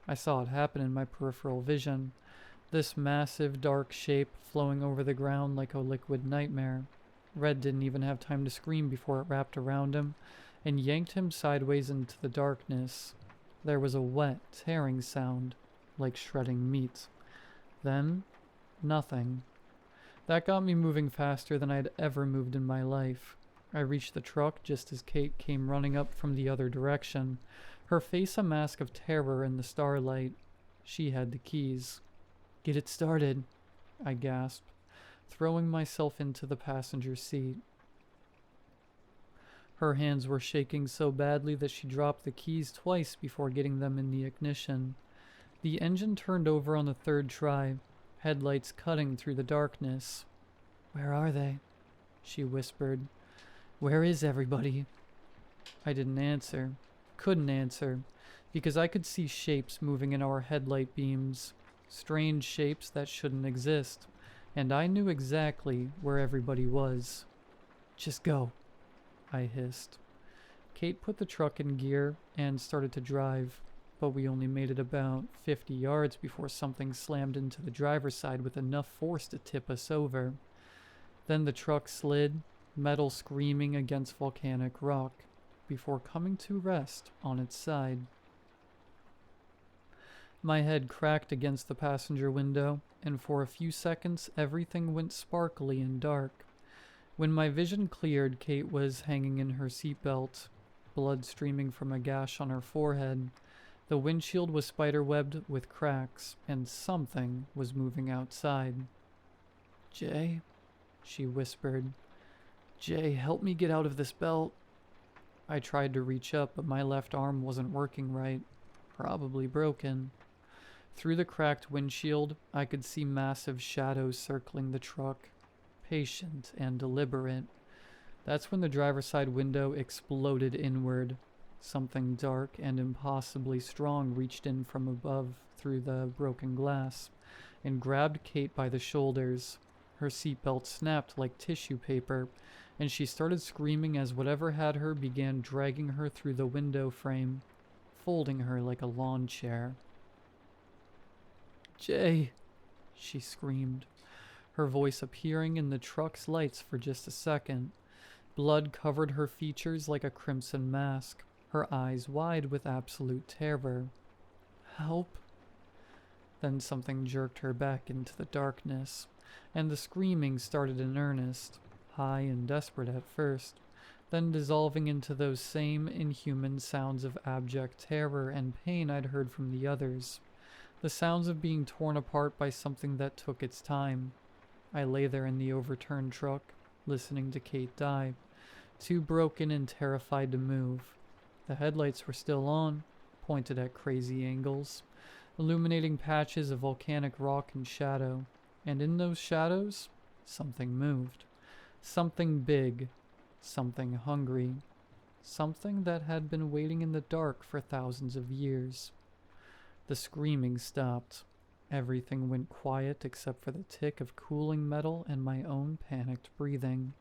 S1: I saw it happen in my peripheral vision. This massive, dark shape flowing over the ground like a liquid nightmare. Red didn't even have time to scream before it wrapped around him and yanked him sideways into the darkness. There was a wet, tearing sound, like shredding meat. Then, nothing. That got me moving faster than I'd ever moved in my life. I reached the truck just as Kate came running up from the other direction, her face a mask of terror in the starlight. She had the keys. "Get it started," I gasped, throwing myself into the passenger seat. Her hands were shaking so badly that she dropped the keys twice before getting them in the ignition. The engine turned over on the third try, headlights cutting through the darkness. "Where are they?" she whispered. "Where is everybody?" I didn't answer. Couldn't answer, because I could see shapes moving in our headlight beams. Strange shapes that shouldn't exist, and I knew exactly where everybody was. "Just go," I hissed. Kate put the truck in gear and started to drive, but we only made it about 50 yards before something slammed into the driver's side with enough force to tip us over. Then the truck slid, metal screaming against volcanic rock, before coming to rest on its side. My head cracked against the passenger window, and for a few seconds everything went sparkly and dark. When my vision cleared, Kate was hanging in her seatbelt, blood streaming from a gash on her forehead. The windshield was spiderwebbed with cracks, and something was moving outside. "Jay," she whispered. "Jay, help me get out of this belt." I tried to reach up, but my left arm wasn't working right. Probably broken. Through the cracked windshield, I could see massive shadows circling the truck, patient and deliberate. That's when the driver's side window exploded inward. Something dark and impossibly strong reached in from above through the broken glass and grabbed Kate by the shoulders. Her seatbelt snapped like tissue paper, and she started screaming as whatever had her began dragging her through the window frame, folding her like a lawn chair. "Jay," she screamed, her voice appearing in the truck's lights for just a second. Blood covered her features like a crimson mask, her eyes wide with absolute terror. "Help." Then something jerked her back into the darkness, and the screaming started in earnest, high and desperate at first, then dissolving into those same inhuman sounds of abject terror and pain I'd heard from the others. The sounds of being torn apart by something that took its time. I lay there in the overturned truck, listening to Kate die, too broken and terrified to move. The headlights were still on, pointed at crazy angles, illuminating patches of volcanic rock and shadow, and in those shadows, something moved. Something big, something hungry, something that had been waiting in the dark for thousands of years. The screaming stopped. Everything went quiet except for the tick of cooling metal and my own panicked breathing.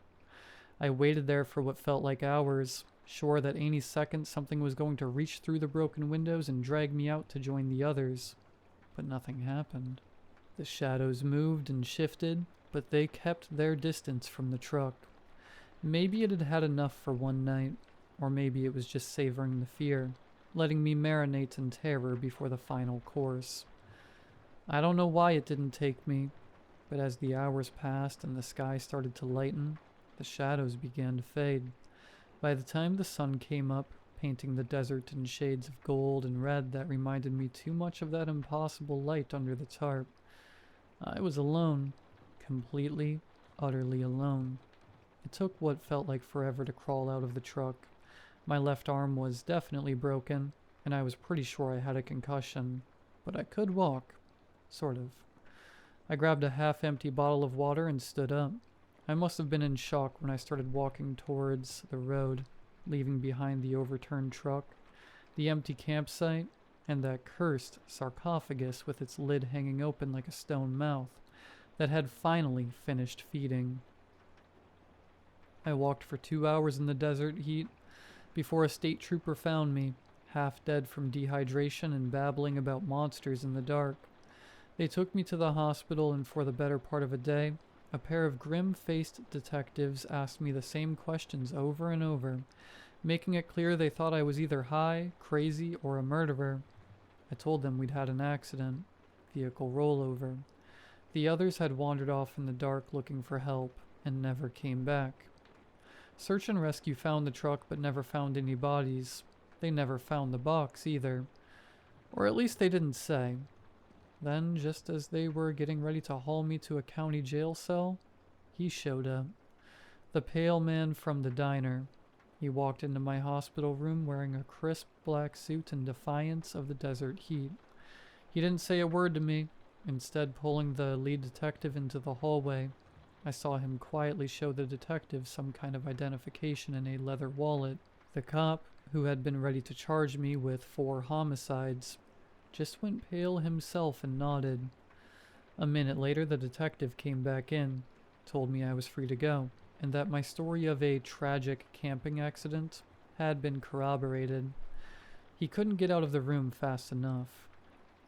S1: I waited there for what felt like hours, sure that any second something was going to reach through the broken windows and drag me out to join the others. But nothing happened. The shadows moved and shifted, but they kept their distance from the truck. Maybe it had had enough for one night, or maybe it was just savoring the fear, letting me marinate in terror before the final course. I don't know why it didn't take me, but as the hours passed and the sky started to lighten, the shadows began to fade. By the time the sun came up, painting the desert in shades of gold and red that reminded me too much of that impossible light under the tarp, I was alone, completely, utterly alone. It took what felt like forever to crawl out of the truck. My left arm was definitely broken, and I was pretty sure I had a concussion, but I could walk, sort of. I grabbed a half-empty bottle of water and stood up. I must have been in shock when I started walking towards the road, leaving behind the overturned truck, the empty campsite, and that cursed sarcophagus with its lid hanging open like a stone mouth that had finally finished feeding. I walked for 2 hours in the desert heat before a state trooper found me, half dead from dehydration and babbling about monsters in the dark. They took me to the hospital, and for the better part of a day, a pair of grim-faced detectives asked me the same questions over and over, making it clear they thought I was either high, crazy, or a murderer. I told them we'd had an accident, vehicle rollover. The others had wandered off in the dark looking for help and never came back. Search and rescue found the truck but never found any bodies. They never found the box either. Or at least they didn't say. Then, just as they were getting ready to haul me to a county jail cell, he showed up. The pale man from the diner. He walked into my hospital room wearing a crisp black suit in defiance of the desert heat. He didn't say a word to me, instead pulling the lead detective into the hallway. I saw him quietly show the detective some kind of identification in a leather wallet. The cop, who had been ready to charge me with 4 homicides, just went pale himself and nodded. A minute later, the detective came back in, told me I was free to go, and that my story of a tragic camping accident had been corroborated. He couldn't get out of the room fast enough.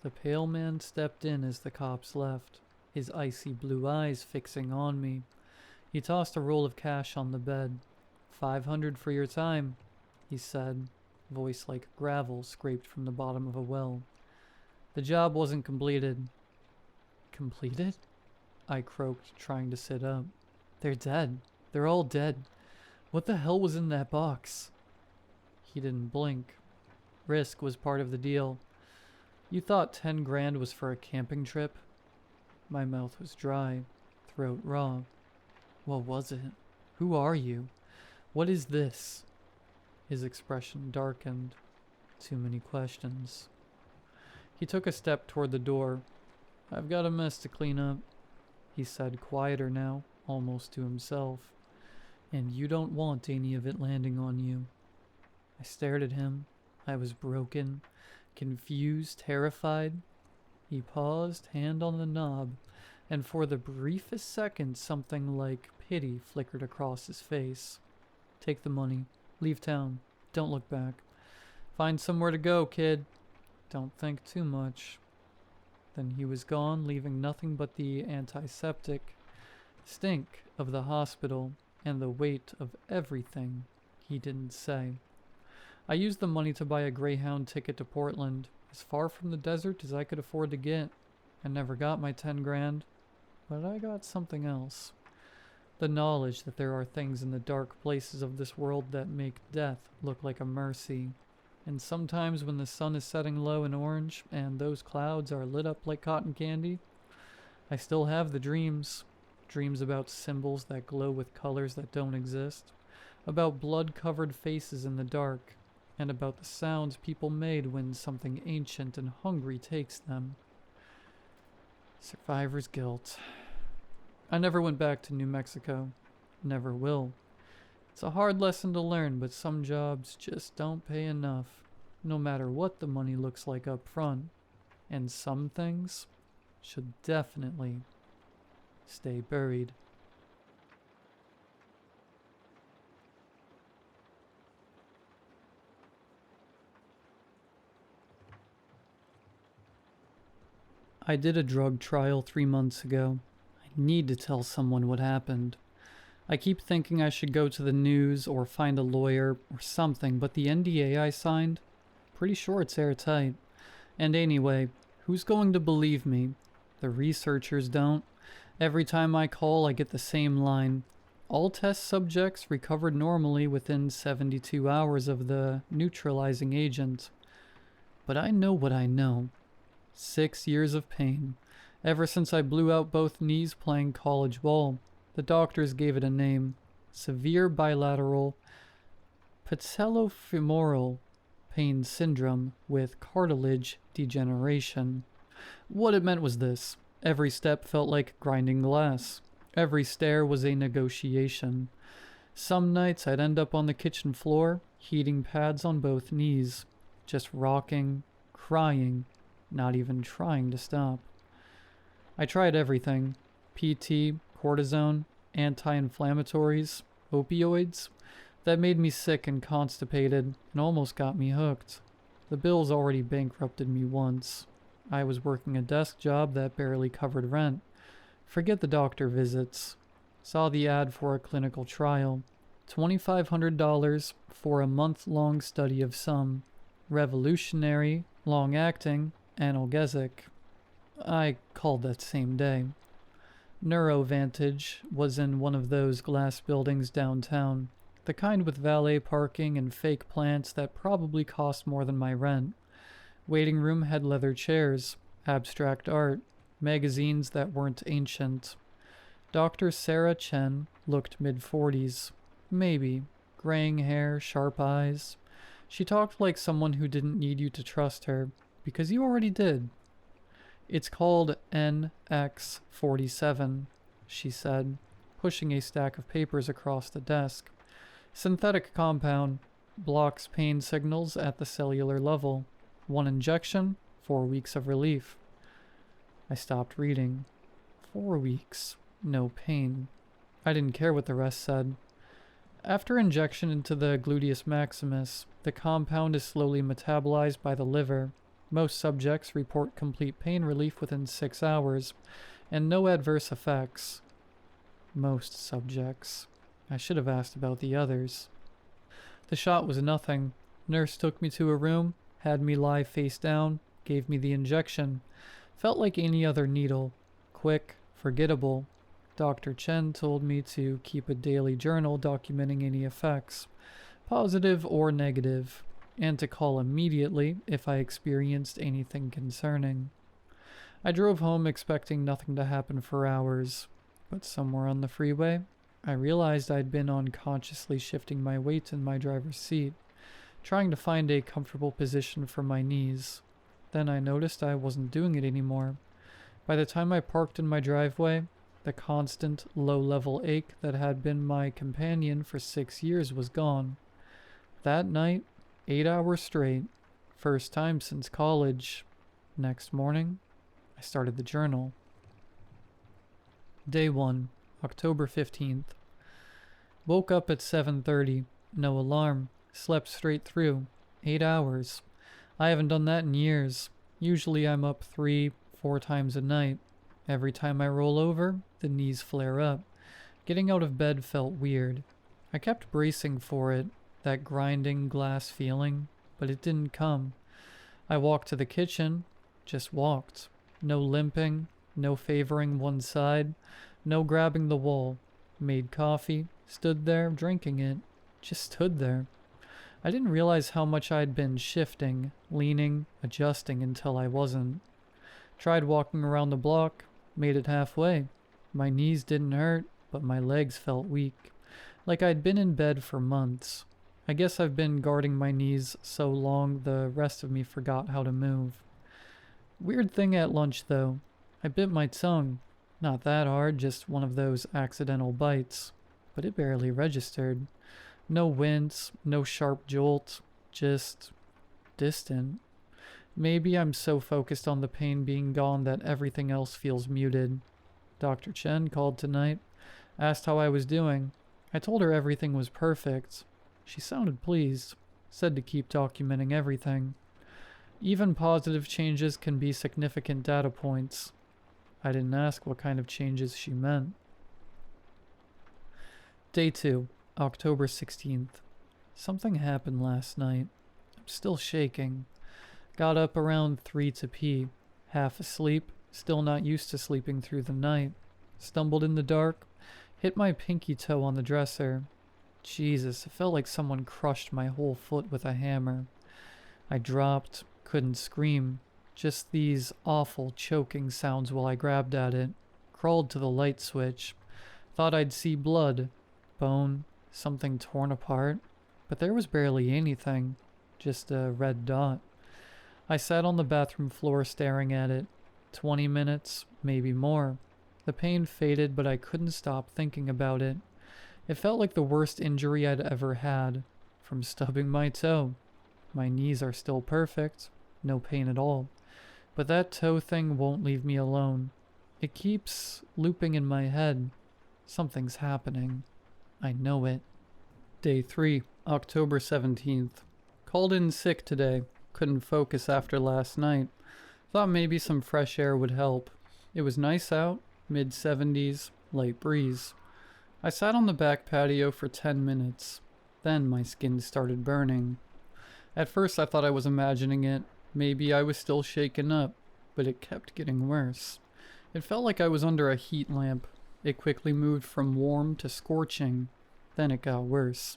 S1: The pale man stepped in as the cops left, his icy blue eyes fixing on me. He tossed a roll of cash on the bed. "500 for your time," he said, voice like gravel scraped from the bottom of a well. The job wasn't completed. Completed? I croaked, trying to sit up. They're dead. They're all dead. What the hell was in that box? He didn't blink. Risk was part of the deal. You thought 10 grand was for a camping trip? My mouth was dry, throat raw. What was it? Who are you? What is this? His expression darkened. Too many questions. He took a step toward the door. I've got a mess to clean up, he said, quieter now, almost to himself. And you don't want any of it landing on you. I stared at him. I was broken, confused, terrified. He paused, hand on the knob, and for the briefest second something like pity flickered across his face. Take the money. Leave town. Don't look back. Find somewhere to go, kid. Don't think too much. Then he was gone, leaving nothing but the antiseptic stink of the hospital and the weight of everything he didn't say. I used the money to buy a Greyhound ticket to Portland, as far from the desert as I could afford to get. I never got my 10 grand, but I got something else. The knowledge that there are things in the dark places of this world that make death look like a mercy. And sometimes when the sun is setting low and orange and those clouds are lit up like cotton candy, I still have the dreams. Dreams about symbols that glow with colors that don't exist, about blood-covered faces in the dark, and about the sounds people made when something ancient and hungry takes them. Survivor's guilt. I never went back to New Mexico. Never will. It's a hard lesson to learn, but some jobs just don't pay enough, no matter what the money looks like up front. And some things should definitely stay buried. I did a drug trial 3 months ago. I need to tell someone what happened. I keep thinking I should go to the news or find a lawyer or something, but the NDA I signed, pretty sure it's airtight. And anyway, who's going to believe me? The researchers don't. Every time I call, I get the same line. All test subjects recovered normally within 72 hours of the neutralizing agent. But I know what I know. 6 years of pain. Ever since I blew out both knees playing college ball. The doctors gave it a name. Severe bilateral patellofemoral pain syndrome with cartilage degeneration. What it meant was this. Every step felt like grinding glass. Every stair was a negotiation. Some nights I'd end up on the kitchen floor, heating pads on both knees, just rocking, crying, not even trying to stop. I tried everything: PT, cortisone, anti-inflammatories, opioids. That made me sick and constipated and almost got me hooked. The bills already bankrupted me once. I was working a desk job that barely covered rent. Forget the doctor visits. Saw the ad for a clinical trial. $2,500 for a month-long study of some revolutionary, long-acting analgesic. I called that same day. Neurovantage was in one of those glass buildings downtown, the kind with valet parking and fake plants that probably cost more than my rent. Waiting room had leather chairs, abstract art, magazines that weren't ancient. Dr. Sarah Chen looked mid-40s. Maybe. Graying hair, sharp eyes. She talked like someone who didn't need you to trust her, because you already did. It's called NX47, she said, pushing a stack of papers across the desk. Synthetic compound, blocks pain signals at the cellular level. 1 injection, 4 weeks of relief. I stopped reading. 4 weeks, no pain. I didn't care what the rest said. After injection into the gluteus maximus, the compound is slowly metabolized by the liver. Most subjects report complete pain relief within 6 hours, and no adverse effects. Most subjects. I should have asked about the others. The shot was nothing. Nurse took me to a room, had me lie face down, gave me the injection. Felt like any other needle. Quick, forgettable. Dr. Chen told me to keep a daily journal documenting any effects, positive or negative, and to call immediately if I experienced anything concerning. I drove home expecting nothing to happen for hours, but somewhere on the freeway, I realized I'd been unconsciously shifting my weight in my driver's seat, trying to find a comfortable position for my knees. Then I noticed I wasn't doing it anymore. By the time I parked in my driveway, the constant, low-level ache that had been my companion for 6 years was gone. That night, 8 hours straight, first time since college. Next morning, I started the journal. Day 1, October 15th. Woke up at 7:30, no alarm, slept straight through, 8 hours. I haven't done that in years. Usually I'm up 3-4 times a night. Every time I roll over, the knees flare up. Getting out of bed felt weird. I kept bracing for it, that grinding glass feeling, but it didn't come. I walked to the kitchen, just walked. No limping, no favoring one side, no grabbing the wall. Made coffee, stood there drinking it, just stood there. I didn't realize how much I'd been shifting, leaning, adjusting until I wasn't. Tried walking around the block, made it halfway. My knees didn't hurt, but my legs felt weak, like I'd been in bed for months. I guess I've been guarding my knees so long the rest of me forgot how to move. Weird thing at lunch though. I bit my tongue. Not that hard, just one of those accidental bites. But it barely registered. No wince, no sharp jolt, just distant. Maybe I'm so focused on the pain being gone that everything else feels muted. Dr. Chen called tonight, asked how I was doing. I told her everything was perfect. She sounded pleased, said to keep documenting everything. Even positive changes can be significant data points. I didn't ask what kind of changes she meant. Day 2, October 16th. Something happened last night. I'm still shaking. Got up around 3 to pee. Half asleep, still not used to sleeping through the night. Stumbled in the dark, hit my pinky toe on the dresser. Jesus, it felt like someone crushed my whole foot with a hammer. I dropped, couldn't scream. Just these awful choking sounds while I grabbed at it. Crawled to the light switch. Thought I'd see blood. Bone. Something torn apart. But there was barely anything. Just a red dot. I sat on the bathroom floor staring at it. 20 minutes, maybe more. The pain faded, but I couldn't stop thinking about it. It felt like the worst injury I'd ever had. From stubbing my toe. My knees are still perfect. no pain at all. But that toe thing won't leave me alone. It keeps looping in my head. Something's happening. I know it. Day 3, October 17th. Called in sick today. Couldn't focus after last night. Thought maybe some fresh air would help. It was nice out, mid-70s, light breeze. I sat on the back patio for 10 minutes. Then my skin started burning. At first I thought I was imagining it. Maybe I was still shaken up, but it kept getting worse. It felt like I was under a heat lamp. It quickly moved from warm to scorching. Then it got worse.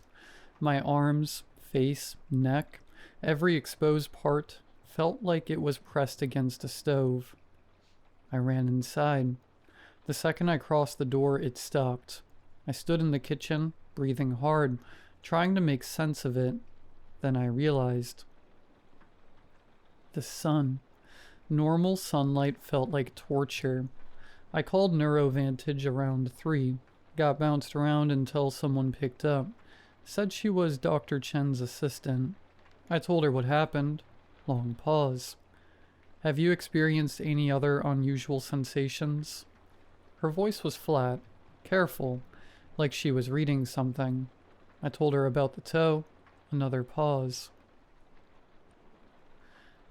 S1: My arms, face, neck, every exposed part felt like it was pressed against a stove. I ran inside. The second I crossed the door, it stopped. I stood in the kitchen, breathing hard, trying to make sense of it. Then I realized. The sun. Normal sunlight felt like torture. I called NeuroVantage around 3. Got bounced around until someone picked up. Said she was Dr. Chen's assistant. I told her what happened. Long pause. Have you experienced any other unusual sensations? Her voice was flat, careful, like she was reading something. I told her about the toe. Another pause.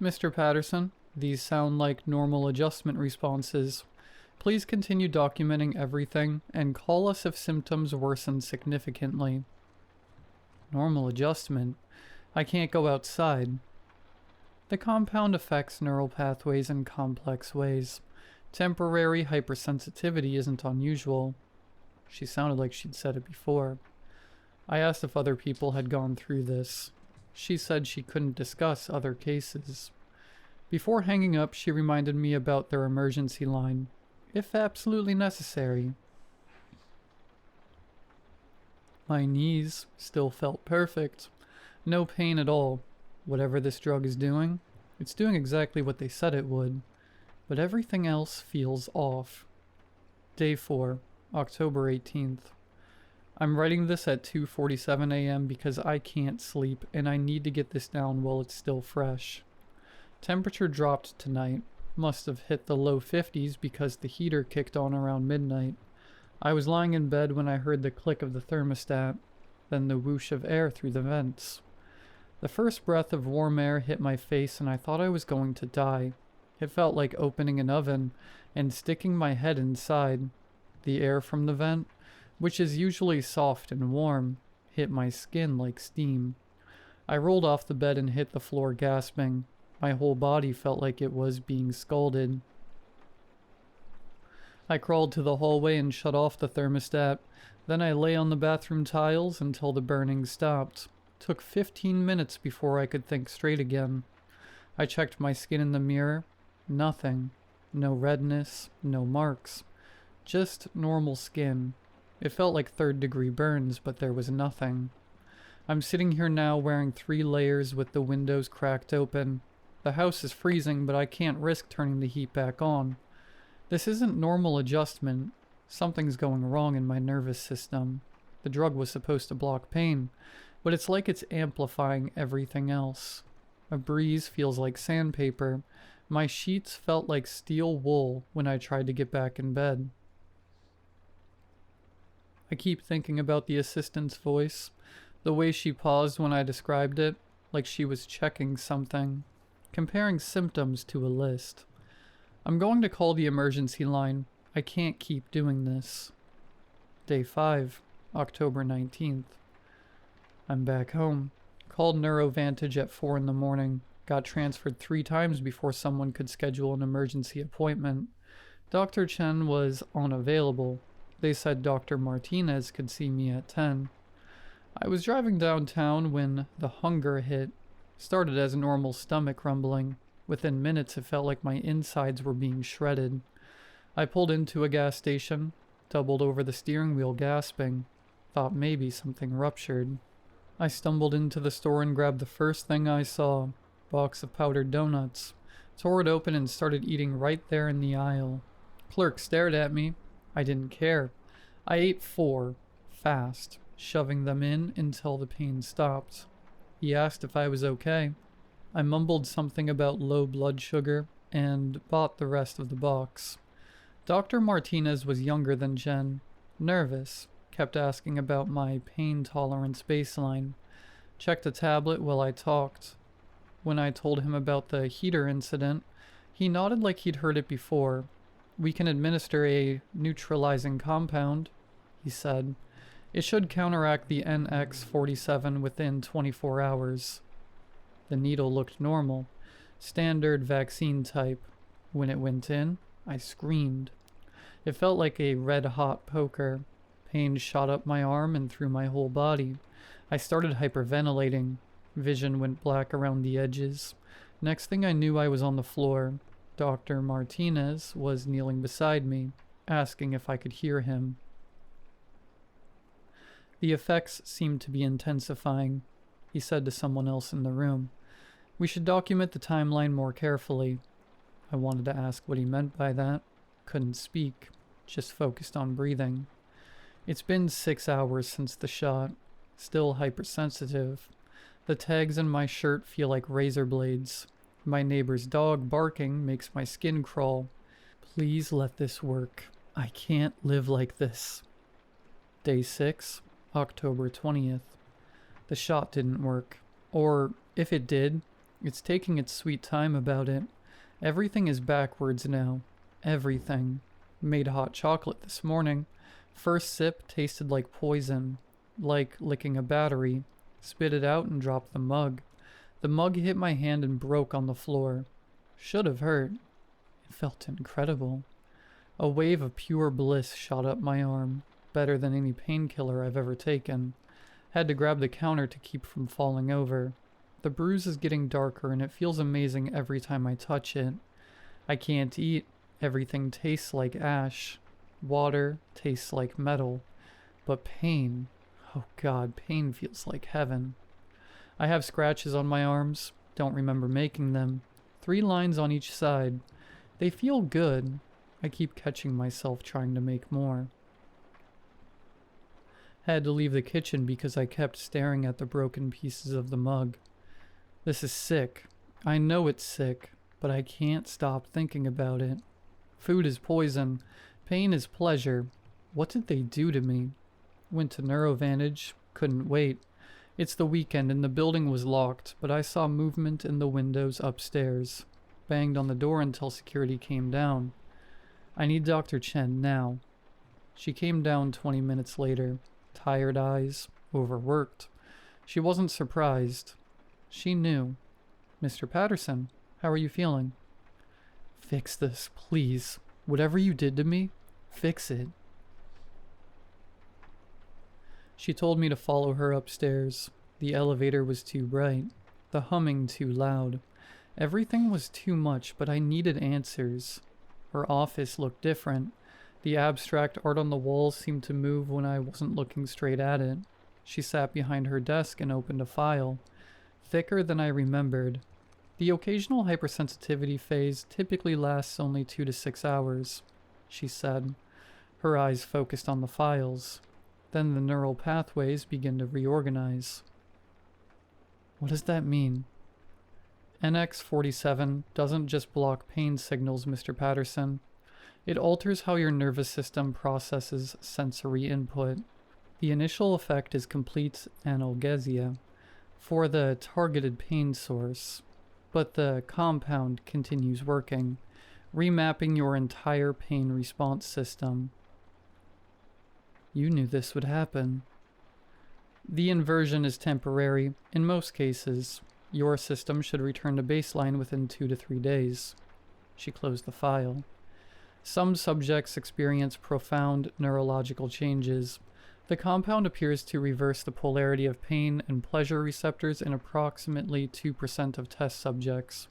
S1: Mr. Patterson, these sound like normal adjustment responses. Please continue documenting everything and call us if symptoms worsen significantly. Normal adjustment? I can't go outside. The compound affects neural pathways in complex ways. Temporary hypersensitivity isn't unusual. She sounded like she'd said it before. I asked if other people had gone through this. She said she couldn't discuss other cases. Before hanging up, she reminded me about their emergency line, if absolutely necessary. My knees still felt perfect. No pain at all. Whatever this drug is doing, it's doing exactly what they said it would. But everything else feels off. Day 4, October 18th. I'm writing this at 2:47 a.m. because I can't sleep and I need to get this down while it's still fresh. Temperature dropped tonight. Must have hit the low 50s because the heater kicked on around midnight. I was lying in bed when I heard the click of the thermostat, then the whoosh of air through the vents. The first breath of warm air hit my face and I thought I was going to die. It felt like opening an oven and sticking my head inside. The air from the vent, which is usually soft and warm, hit my skin like steam. I rolled off the bed and hit the floor gasping. My whole body felt like it was being scalded. I crawled to the hallway and shut off the thermostat. Then I lay on the bathroom tiles until the burning stopped. Took 15 minutes before I could think straight again. I checked my skin in the mirror. Nothing. No redness, no marks. Just normal skin. It felt like third-degree burns, but there was nothing. I'm sitting here now wearing 3 layers with the windows cracked open. The house is freezing, but I can't risk turning the heat back on. This isn't normal adjustment. Something's going wrong in my nervous system. The drug was supposed to block pain, but it's like it's amplifying everything else. A breeze feels like sandpaper. My sheets felt like steel wool when I tried to get back in bed. I keep thinking about the assistant's voice, the way she paused when I described it, like she was checking something, comparing symptoms to a list. I'm going to call the emergency line. I can't keep doing this. Day 5, October 19th. I'm back home. Called NeuroVantage at 4 in the morning. Got transferred 3 times before someone could schedule an emergency appointment. Dr. Chen was unavailable. They said Dr. Martinez could see me at 10. I was driving downtown when the hunger hit. Started as a normal stomach rumbling. Within minutes it felt like my insides were being shredded. I pulled into a gas station, doubled over the steering wheel gasping. Thought maybe something ruptured. I stumbled into the store and grabbed the first thing I saw. Box of powdered donuts. Tore it open and started eating right there in the aisle. Clerk stared at me. I didn't care. I ate 4, fast, shoving them in until the pain stopped. He asked if I was okay. I mumbled something about low blood sugar and bought the rest of the box. Dr. Martinez was younger than Jen. Nervous, kept asking about my pain tolerance baseline. Checked a tablet while I talked. When I told him about the heater incident, he nodded like he'd heard it before. We can administer a neutralizing compound, he said. It should counteract the NX-47 within 24 hours. The needle looked normal. Standard vaccine type. When it went in, I screamed. It felt like a red-hot poker. Pain shot up my arm and through my whole body. I started hyperventilating. Vision went black around the edges. Next thing I knew, I was on the floor. Dr. Martinez was kneeling beside me, asking if I could hear him. The effects seemed to be intensifying, he said to someone else in the room. We should document the timeline more carefully. I wanted to ask what he meant by that. Couldn't speak, just focused on breathing. It's been 6 hours since the shot. Still hypersensitive. The tags in my shirt feel like razor blades. My neighbor's dog barking makes my skin crawl. Please let this work. I can't live like this. Day 6, October 20th. The shot didn't work. Or, if it did, it's taking its sweet time about it. Everything is backwards now. Everything. Made hot chocolate this morning. First sip tasted like poison. Like licking a battery. Spit it out and dropped the mug. The mug hit my hand and broke on the floor. Should have hurt. It felt incredible. A wave of pure bliss shot up my arm. Better than any painkiller I've ever taken. Had to grab the counter to keep from falling over. The bruise is getting darker and it feels amazing every time I touch it. I can't eat. Everything tastes like ash. Water tastes like metal. But pain, oh God, pain feels like heaven. I have scratches on my arms. Don't remember making them. 3 lines on each side. They feel good. I keep catching myself trying to make more. Had to leave the kitchen because I kept staring at the broken pieces of the mug. This is sick. I know it's sick, but I can't stop thinking about it. Food is poison. Pain is pleasure. What did they do to me? Went to NeuroVantage. Couldn't wait. It's the weekend and the building was locked, but I saw movement in the windows upstairs. Banged on the door until security came down. I need Dr. Chen now. She came down 20 minutes later. Tired eyes. Overworked. She wasn't surprised. She knew. Mr. Patterson, how are you feeling? Fix this, please. Whatever you did to me, fix it. She told me to follow her upstairs. The elevator was too bright. The humming too loud. Everything was too much, but I needed answers. Her office looked different. The abstract art on the walls seemed to move when I wasn't looking straight at it. She sat behind her desk and opened a file. Thicker than I remembered. The occasional hypersensitivity phase typically lasts only 2 to 6 hours, she said. Her eyes focused on the files. Then the neural pathways begin to reorganize. What does that mean? NX-47 doesn't just block pain signals, Mr. Patterson. It alters how your nervous system processes sensory input. The initial effect is complete analgesia for the targeted pain source, but the compound continues working, remapping your entire pain response system. You knew this would happen. The inversion is temporary. In most cases, your system should return to baseline within 2 to 3 days. She closed the file. Some subjects experience profound neurological changes. The compound appears to reverse the polarity of pain and pleasure receptors in approximately 2% of test subjects.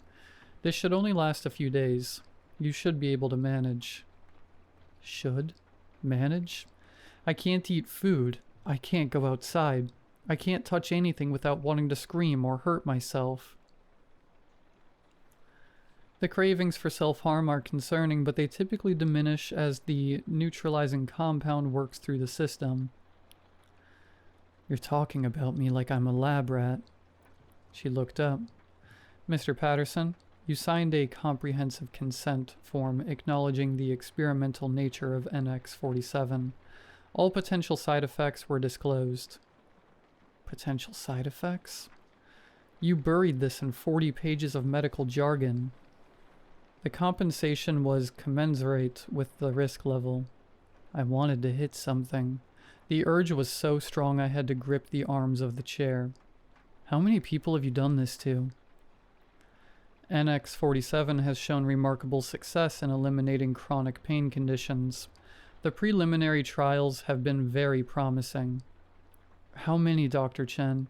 S1: This should only last a few days. You should be able to manage. Should? Manage? I can't eat food. I can't go outside. I can't touch anything without wanting to scream or hurt myself. The cravings for self-harm are concerning, but they typically diminish as the neutralizing compound works through the system. You're talking about me like I'm a lab rat. She looked up. Mr. Patterson, you signed a comprehensive consent form acknowledging the experimental nature of NX-47. All potential side effects were disclosed. Potential side effects? You buried this in 40 pages of medical jargon. The compensation was commensurate with the risk level. I wanted to hit something. The urge was so strong I had to grip the arms of the chair. How many people have you done this to? NX-47 has shown remarkable success in eliminating chronic pain conditions. The preliminary trials have been very promising. How many, Dr. Chen?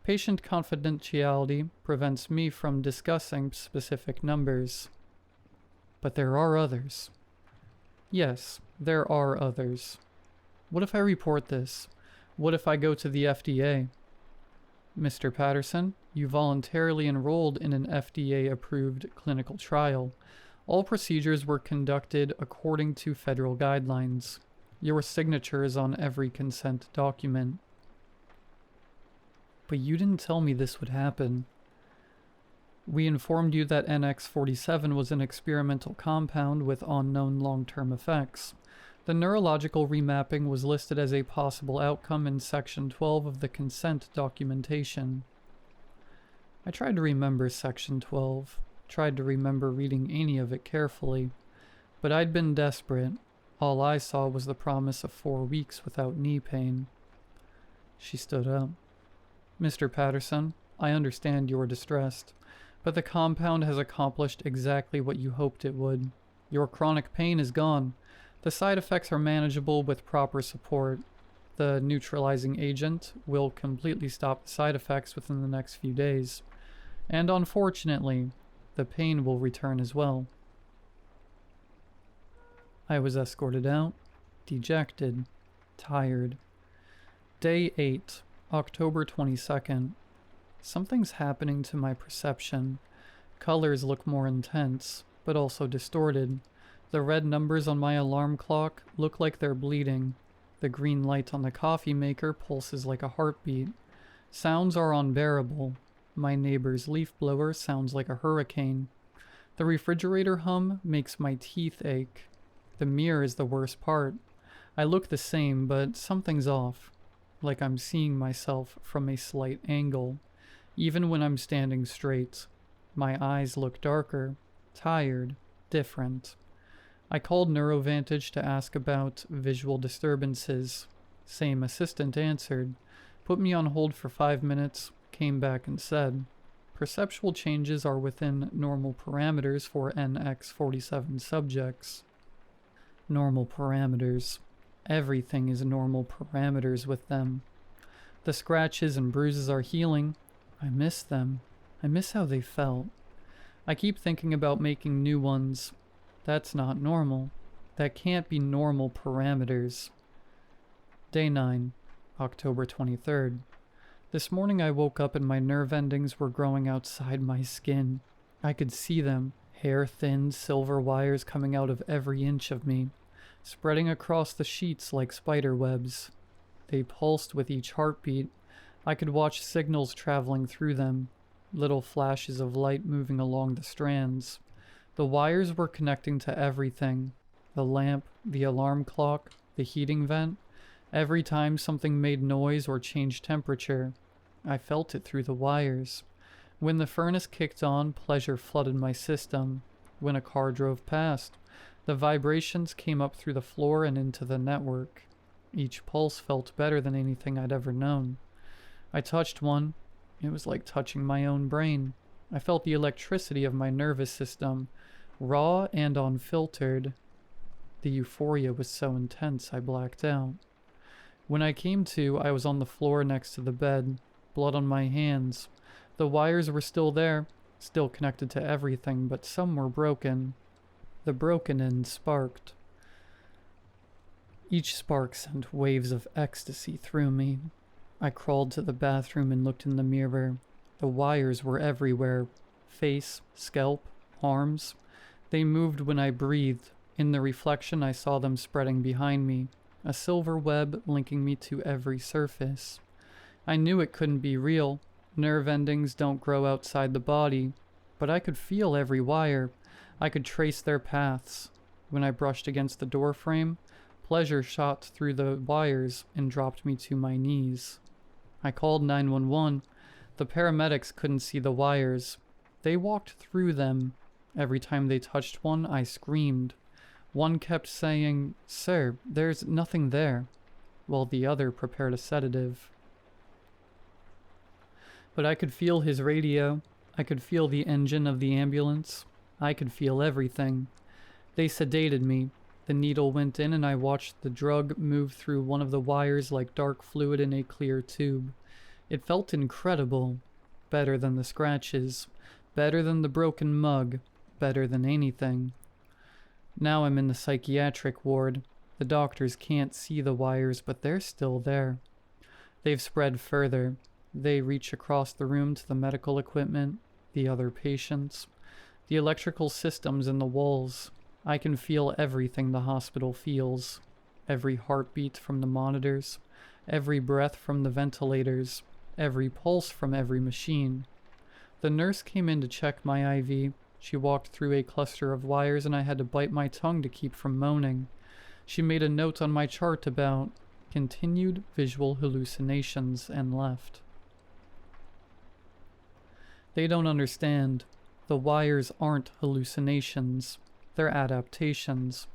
S1: Patient confidentiality prevents me from discussing specific numbers. But there are others. Yes, there are others. What if I report this? What if I go to the FDA? Mr. Patterson, you voluntarily enrolled in an FDA-approved clinical trial. All procedures were conducted according to federal guidelines. Your signature is on every consent document. But you didn't tell me this would happen. We informed you that NX-47 was an experimental compound with unknown long-term effects. The neurological remapping was listed as a possible outcome in Section 12 of the consent documentation. I tried to remember Section 12, tried to remember reading any of it carefully, but I'd been desperate. All I saw was the promise of 4 weeks without knee pain. She stood up. Mr. Patterson, I understand you are distressed, but the compound has accomplished exactly what you hoped it would. Your chronic pain is gone. The side effects are manageable with proper support. The neutralizing agent will completely stop the side effects within the next few days. And unfortunately, the pain will return as well. I was escorted out, dejected, tired. Day 8, October 22nd. Something's happening to my perception. Colors look more intense, but also distorted. The red numbers on my alarm clock look like they're bleeding. The green light on the coffee maker pulses like a heartbeat. Sounds are unbearable. My neighbor's leaf blower sounds like a hurricane. The refrigerator hum makes my teeth ache. The mirror is the worst part. I look the same, but something's off. Like I'm seeing myself from a slight angle. Even when I'm standing straight. My eyes look darker, tired, different. I called Neurovantage to ask about visual disturbances. Same assistant answered, put me on hold for 5 minutes, came back and said, perceptual changes are within normal parameters for NX-47 subjects. Normal parameters. Everything is normal parameters with them. The scratches and bruises are healing. I miss them. I miss how they felt. I keep thinking about making new ones. That's not normal. That can't be normal parameters. Day 9, October 23rd. This morning I woke up and my nerve endings were growing outside my skin. I could see them, hair-thin silver wires coming out of every inch of me, spreading across the sheets like spider webs. They pulsed with each heartbeat. I could watch signals traveling through them, little flashes of light moving along the strands. The wires were connecting to everything. The lamp, the alarm clock, the heating vent. Every time something made noise or changed temperature, I felt it through the wires. When the furnace kicked on, pleasure flooded my system. When a car drove past, the vibrations came up through the floor and into the network. Each pulse felt better than anything I'd ever known. I touched one. It was like touching my own brain. I felt the electricity of my nervous system, raw and unfiltered. The euphoria was so intense I blacked out. When I came to, I was on the floor next to the bed, blood on my hands. The wires were still there, still connected to everything, but some were broken. The broken end sparked. Each spark sent waves of ecstasy through me. I crawled to the bathroom and looked in the mirror. The wires were everywhere. Face, scalp, arms. They moved when I breathed. In the reflection, I saw them spreading behind me, a silver web linking me to every surface. I knew it couldn't be real. Nerve endings don't grow outside the body, but I could feel every wire. I could trace their paths. When I brushed against the door frame, pleasure shot through the wires and dropped me to my knees. I called 911. The paramedics couldn't see the wires. They walked through them. Every time they touched one, I screamed. One kept saying, "Sir, there's nothing there," while the other prepared a sedative. But I could feel his radio. I could feel the engine of the ambulance. I could feel everything. They sedated me. The needle went in and I watched the drug move through one of the wires like dark fluid in a clear tube. It felt incredible. Better than the scratches. Better than the broken mug. Better than anything. Now I'm in the psychiatric ward. The doctors can't see the wires, but they're still there. They've spread further. They reach across the room to the medical equipment, the other patients, the electrical systems in the walls. I can feel everything the hospital feels. Every heartbeat from the monitors, every breath from the ventilators, every pulse from every machine. The nurse came in to check my IV. She walked through a cluster of wires and I had to bite my tongue to keep from moaning. She made a note on my chart about continued visual hallucinations and left. They don't understand. The wires aren't hallucinations. They're adaptations.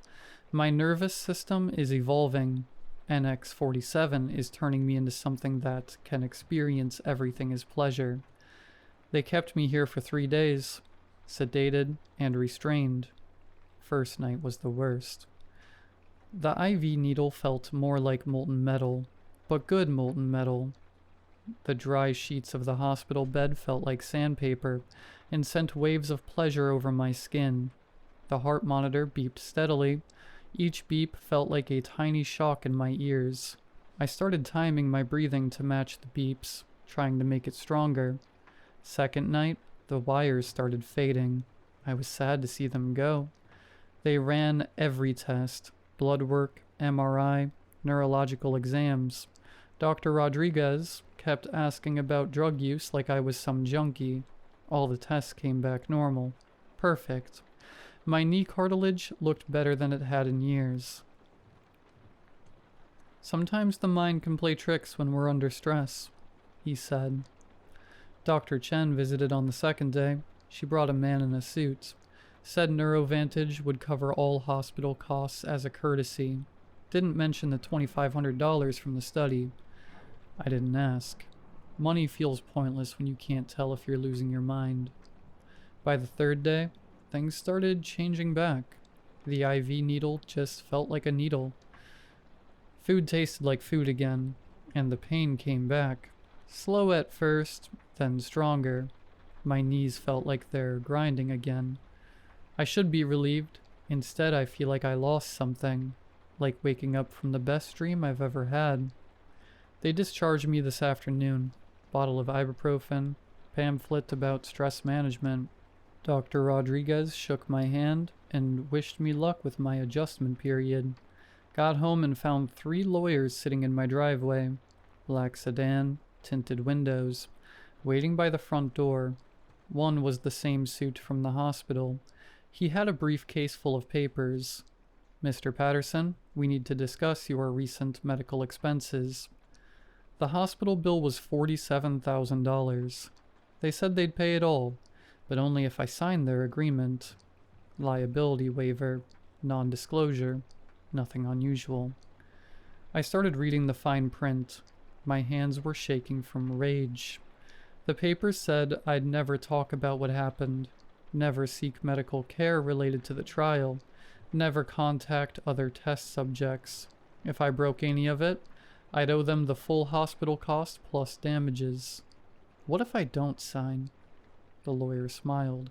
S1: My nervous system is evolving. NX-47 is turning me into something that can experience everything as pleasure. They kept me here for 3 days, sedated and restrained. First night was the worst. The IV needle felt more like molten metal, but good molten metal. The dry sheets of the hospital bed felt like sandpaper and sent waves of pleasure over my skin. The heart monitor beeped steadily. Each beep felt like a tiny shock in my ears. I started timing my breathing to match the beeps, trying to make it stronger. Second night, the wires started fading. I was sad to see them go. They ran every test: blood work, MRI, neurological exams. Dr. Rodriguez kept asking about drug use like I was some junkie. All the tests came back normal. Perfect. My knee cartilage looked better than it had in years. Sometimes the mind can play tricks when we're under stress, he said. Dr. Chen visited on the second day. She brought a man in a suit. Said NeuroVantage would cover all hospital costs as a courtesy. Didn't mention the $2,500 from the study. I didn't ask. Money feels pointless when you can't tell if you're losing your mind. By the third day, things started changing back. The IV needle just felt like a needle. Food tasted like food again, and the pain came back. Slow at first, then stronger. My knees felt like they're grinding again. I should be relieved. Instead, I feel like I lost something, like waking up from the best dream I've ever had. They discharged me this afternoon. Bottle of ibuprofen, pamphlet about stress management. Dr. Rodriguez shook my hand and wished me luck with my adjustment period. Got home and found 3 lawyers sitting in my driveway. Black sedan, tinted windows, waiting by the front door. One was the same suit from the hospital. He had a briefcase full of papers. "Mr. Patterson, we need to discuss your recent medical expenses." The hospital bill was $47,000. They said they'd pay it all, but only if I signed their agreement. Liability waiver, non-disclosure, nothing unusual. I started reading the fine print. My hands were shaking from rage. The papers said I'd never talk about what happened, never seek medical care related to the trial, never contact other test subjects. If I broke any of it, I'd owe them the full hospital cost plus damages. What if I don't sign? The lawyer smiled.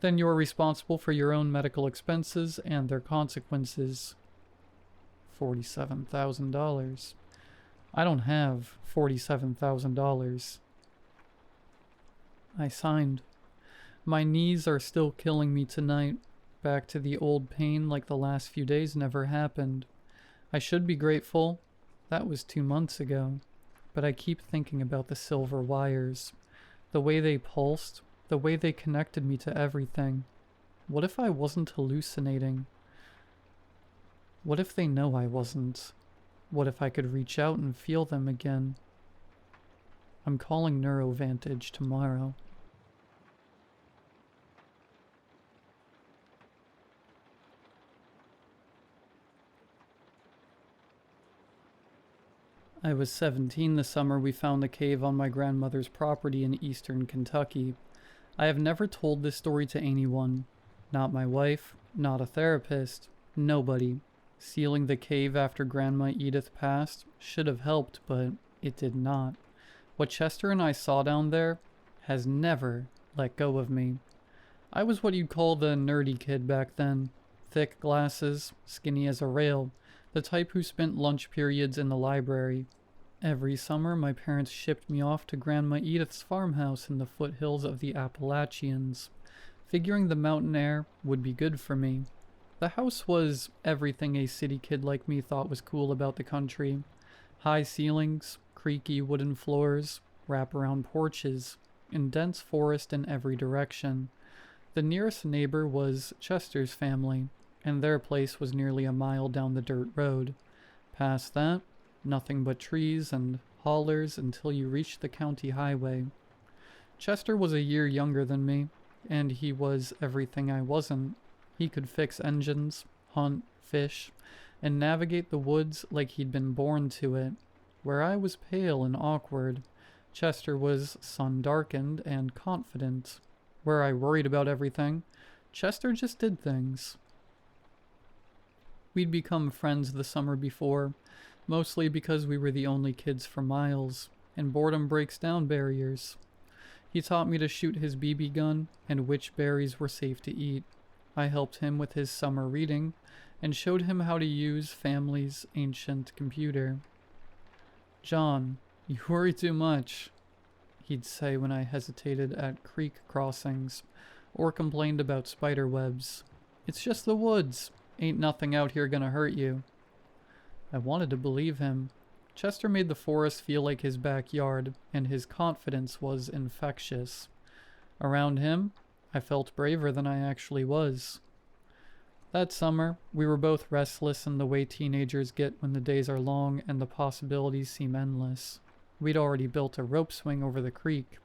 S1: Then you're responsible for your own medical expenses and their consequences. $47,000. I don't have $47,000. I signed. My knees are still killing me tonight. Back to the old pain like the last few days never happened. I should be grateful. That was 2 months ago. But I keep thinking about the silver wires. The way they pulsed, the way they connected me to everything. What if I wasn't hallucinating? What if they know I wasn't? What if I could reach out and feel them again? I'm calling NeuroVantage tomorrow. I was 17 the summer we found the cave on my grandmother's property in eastern Kentucky. I have never told this story to anyone. Not my wife, not a therapist, nobody. Sealing the cave after Grandma Edith passed should have helped, but it did not. What Chester and I saw down there has never let go of me. I was what you'd call the nerdy kid back then. Thick glasses, skinny as a rail, the type who spent lunch periods in the library. Every summer, my parents shipped me off to Grandma Edith's farmhouse in the foothills of the Appalachians, figuring the mountain air would be good for me. The house was everything a city kid like me thought was cool about the country. High ceilings, creaky wooden floors, wraparound porches, and dense forest in every direction. The nearest neighbor was Chester's family, and their place was nearly a mile down the dirt road. Past that, nothing but trees and hollers until you reached the county highway. Chester was a year younger than me, and he was everything I wasn't. He could fix engines, hunt, fish, and navigate the woods like he'd been born to it. Where I was pale and awkward, Chester was sun-darkened and confident. Where I worried about everything, Chester just did things. We'd become friends the summer before, mostly because we were the only kids for miles, and boredom breaks down barriers. He taught me to shoot his BB gun and which berries were safe to eat. I helped him with his summer reading and showed him how to use family's ancient computer. "John, you worry too much," he'd say when I hesitated at creek crossings or complained about spider webs. "It's just the woods. Ain't nothing out here gonna hurt you." I wanted to believe him. Chester made the forest feel like his backyard, and his confidence was infectious. Around him, I felt braver than I actually was. That summer, we were both restless in the way teenagers get when the days are long and the possibilities seem endless. We'd already built a rope swing over the creek,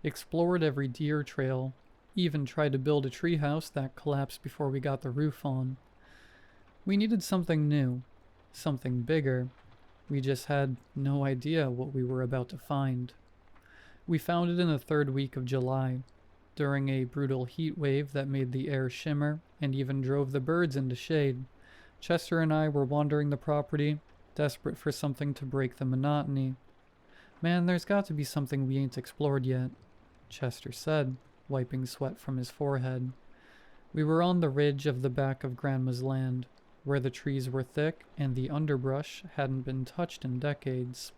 S1: explored every deer trail, even tried to build a treehouse that collapsed before we got the roof on. We needed something new, something bigger. We just had no idea what we were about to find. We found it in the third week of July, during a brutal heat wave that made the air shimmer and even drove the birds into shade. Chester and I were wandering the property, desperate for something to break the monotony. "Man, there's got to be something we ain't explored yet," Chester said, wiping sweat from his forehead. We were on the ridge of the back of Grandma's land, where the trees were thick and the underbrush hadn't been touched in decades.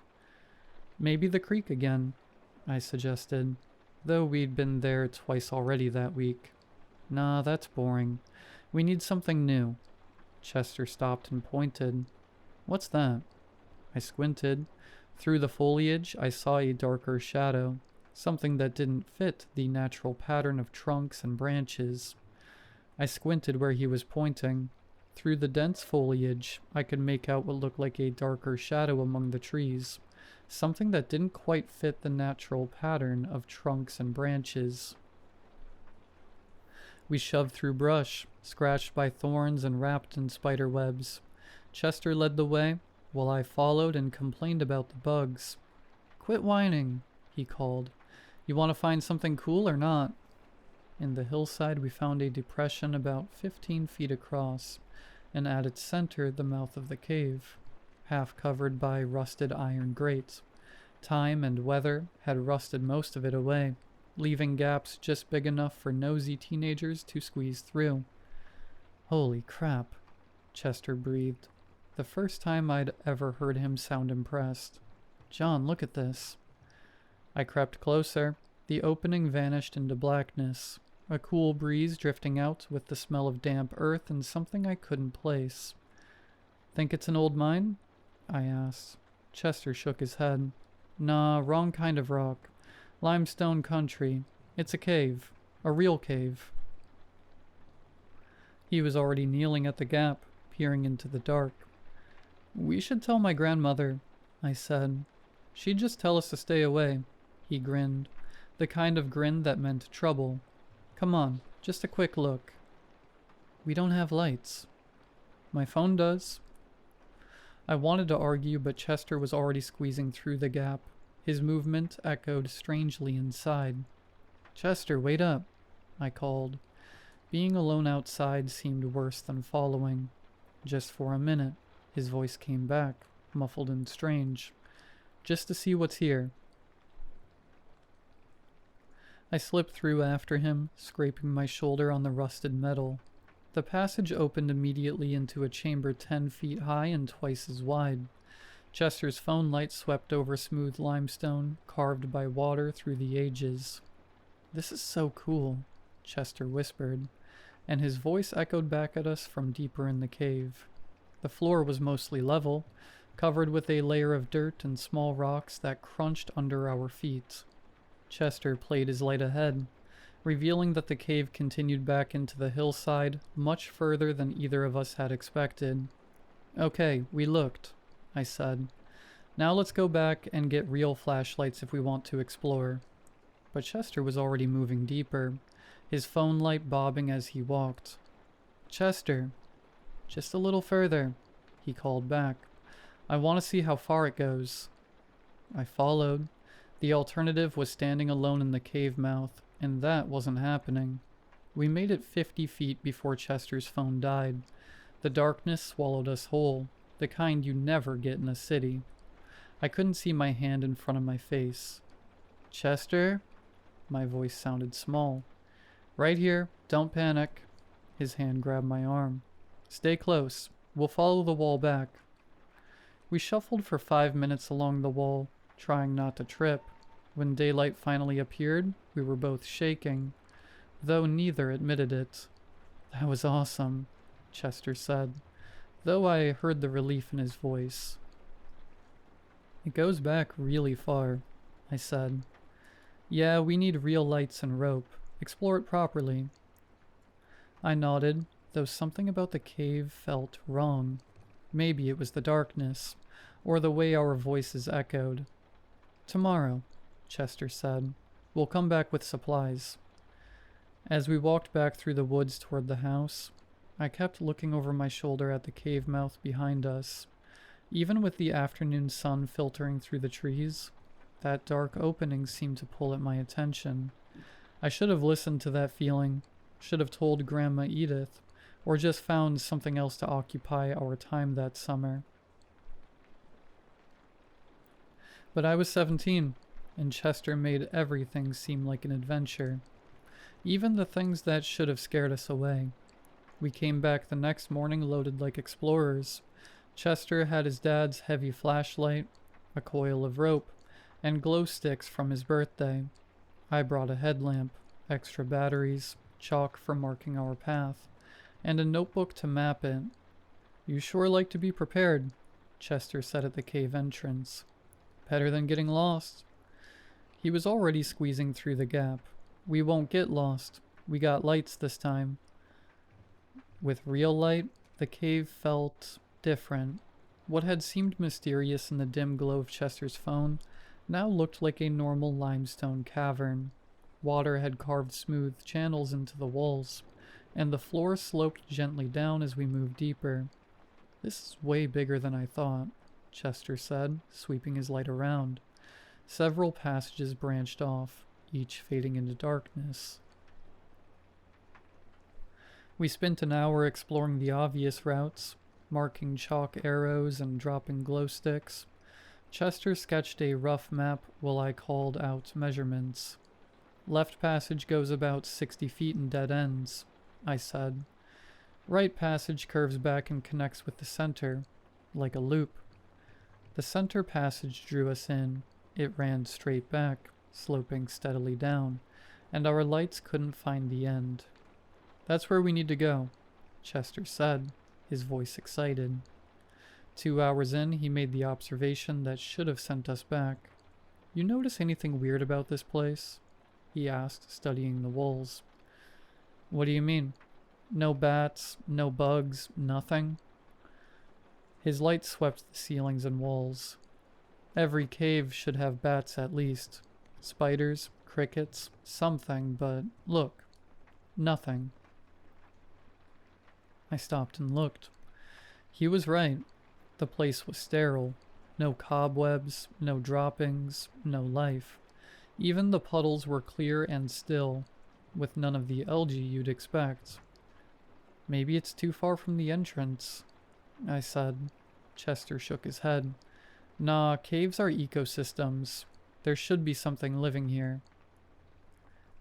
S1: "Maybe the creek again," I suggested, though we'd been there twice already that week. "Nah, that's boring. We need something new." Chester stopped and pointed. "What's that?" I squinted. Through the foliage, I saw a darker shadow, something that didn't fit the natural pattern of trunks and branches. I squinted where he was pointing. Through the dense foliage, I could make out what looked like a darker shadow among the trees, something that didn't quite fit the natural pattern of trunks and branches. We shoved through brush, scratched by thorns and wrapped in spider webs. Chester led the way, while I followed and complained about the bugs. "Quit whining," he called. "You want to find something cool or not?" In the hillside, we found a depression about 15 feet across, and at its center the mouth of the cave, half covered by rusted iron grates. Time and weather had rusted most of it away, leaving gaps just big enough for nosy teenagers to squeeze through. "Holy crap," Chester breathed, the first time I'd ever heard him sound impressed. "John, look at this." I crept closer. The opening vanished into blackness, a cool breeze drifting out with the smell of damp earth and something I couldn't place. "Think it's an old mine?" I asked. Chester shook his head. "Nah, wrong kind of rock. Limestone country. It's a cave. A real cave. He was already kneeling at the gap, peering into the dark. We should tell my grandmother, I said. She'd just tell us to stay away. He grinned, the kind of grin that meant trouble. Come on, just a quick look. We don't have lights. My phone does. I wanted to argue, but Chester was already squeezing through the gap. His movement echoed strangely inside. Chester, wait up, I called. Being alone outside seemed worse than following. Just for a minute, his voice came back, muffled and strange. Just to see what's here. I slipped through after him, scraping my shoulder on the rusted metal. The passage opened immediately into a chamber 10 feet high and twice as wide. Chester's phone light swept over smooth limestone, carved by water through the ages. This is so cool, Chester whispered, and his voice echoed back at us from deeper in the cave. The floor was mostly level, covered with a layer of dirt and small rocks that crunched under our feet. Chester played his light ahead, revealing that the cave continued back into the hillside, much further than either of us had expected. Okay, we looked, I said. Now let's go back and get real flashlights if we want to explore. But Chester was already moving deeper, his phone light bobbing as he walked. Chester, just a little further, he called back. I want to see how far it goes. I followed. The alternative was standing alone in the cave mouth, and that wasn't happening. We made it 50 feet before Chester's phone died. The darkness swallowed us whole, the kind you never get in a city. I couldn't see my hand in front of my face. Chester? My voice sounded small. Right here, don't panic. His hand grabbed my arm. Stay close. We'll follow the wall back. We shuffled for 5 minutes along the wall, trying not to trip. When daylight finally appeared, we were both shaking, though neither admitted it. That was awesome, Chester said, though I heard the relief in his voice. It goes back really far, I said. Yeah, we need real lights and rope. Explore it properly. I nodded, though something about the cave felt wrong. Maybe it was the darkness, or the way our voices echoed. Tomorrow, Chester said. We'll come back with supplies. As we walked back through the woods toward the house, I kept looking over my shoulder at the cave mouth behind us. Even with the afternoon sun filtering through the trees, that dark opening seemed to pull at my attention. I should have listened to that feeling, should have told Grandma Edith, or just found something else to occupy our time that summer. But I was 17, and Chester made everything seem like an adventure. Even the things that should have scared us away. We came back the next morning loaded like explorers. Chester had his dad's heavy flashlight, a coil of rope, and glow sticks from his birthday. I brought a headlamp, extra batteries, chalk for marking our path, and a notebook to map it. You sure like to be prepared, Chester said at the cave entrance. Better than getting lost. He was already squeezing through the gap. We won't get lost. We got lights this time. With real light, the cave felt different. What had seemed mysterious in the dim glow of Chester's phone now looked like a normal limestone cavern. Water had carved smooth channels into the walls, and the floor sloped gently down as we moved deeper. This is way bigger than I thought, Chester said, sweeping his light around. Several passages branched off, each fading into darkness. We spent an hour exploring the obvious routes, marking chalk arrows and dropping glow sticks. Chester sketched a rough map while I called out measurements. Left passage goes about 60 feet in dead ends, I said. Right passage curves back and connects with the center, like a loop. The center passage drew us in. It ran straight back, sloping steadily down, and our lights couldn't find the end. That's where we need to go, Chester said, his voice excited. 2 hours in, he made the observation that should have sent us back. You notice anything weird about this place? He asked, studying the walls. What do you mean? No bats, no bugs, nothing? His light swept the ceilings and walls. Every cave should have bats at least. Spiders, crickets, something, but look, nothing. I stopped and looked. He was right. The place was sterile. No cobwebs, no droppings, no life. Even the puddles were clear and still, with none of the algae you'd expect. Maybe it's too far from the entrance, I said. Chester shook his head. Nah, caves are ecosystems. There should be something living here.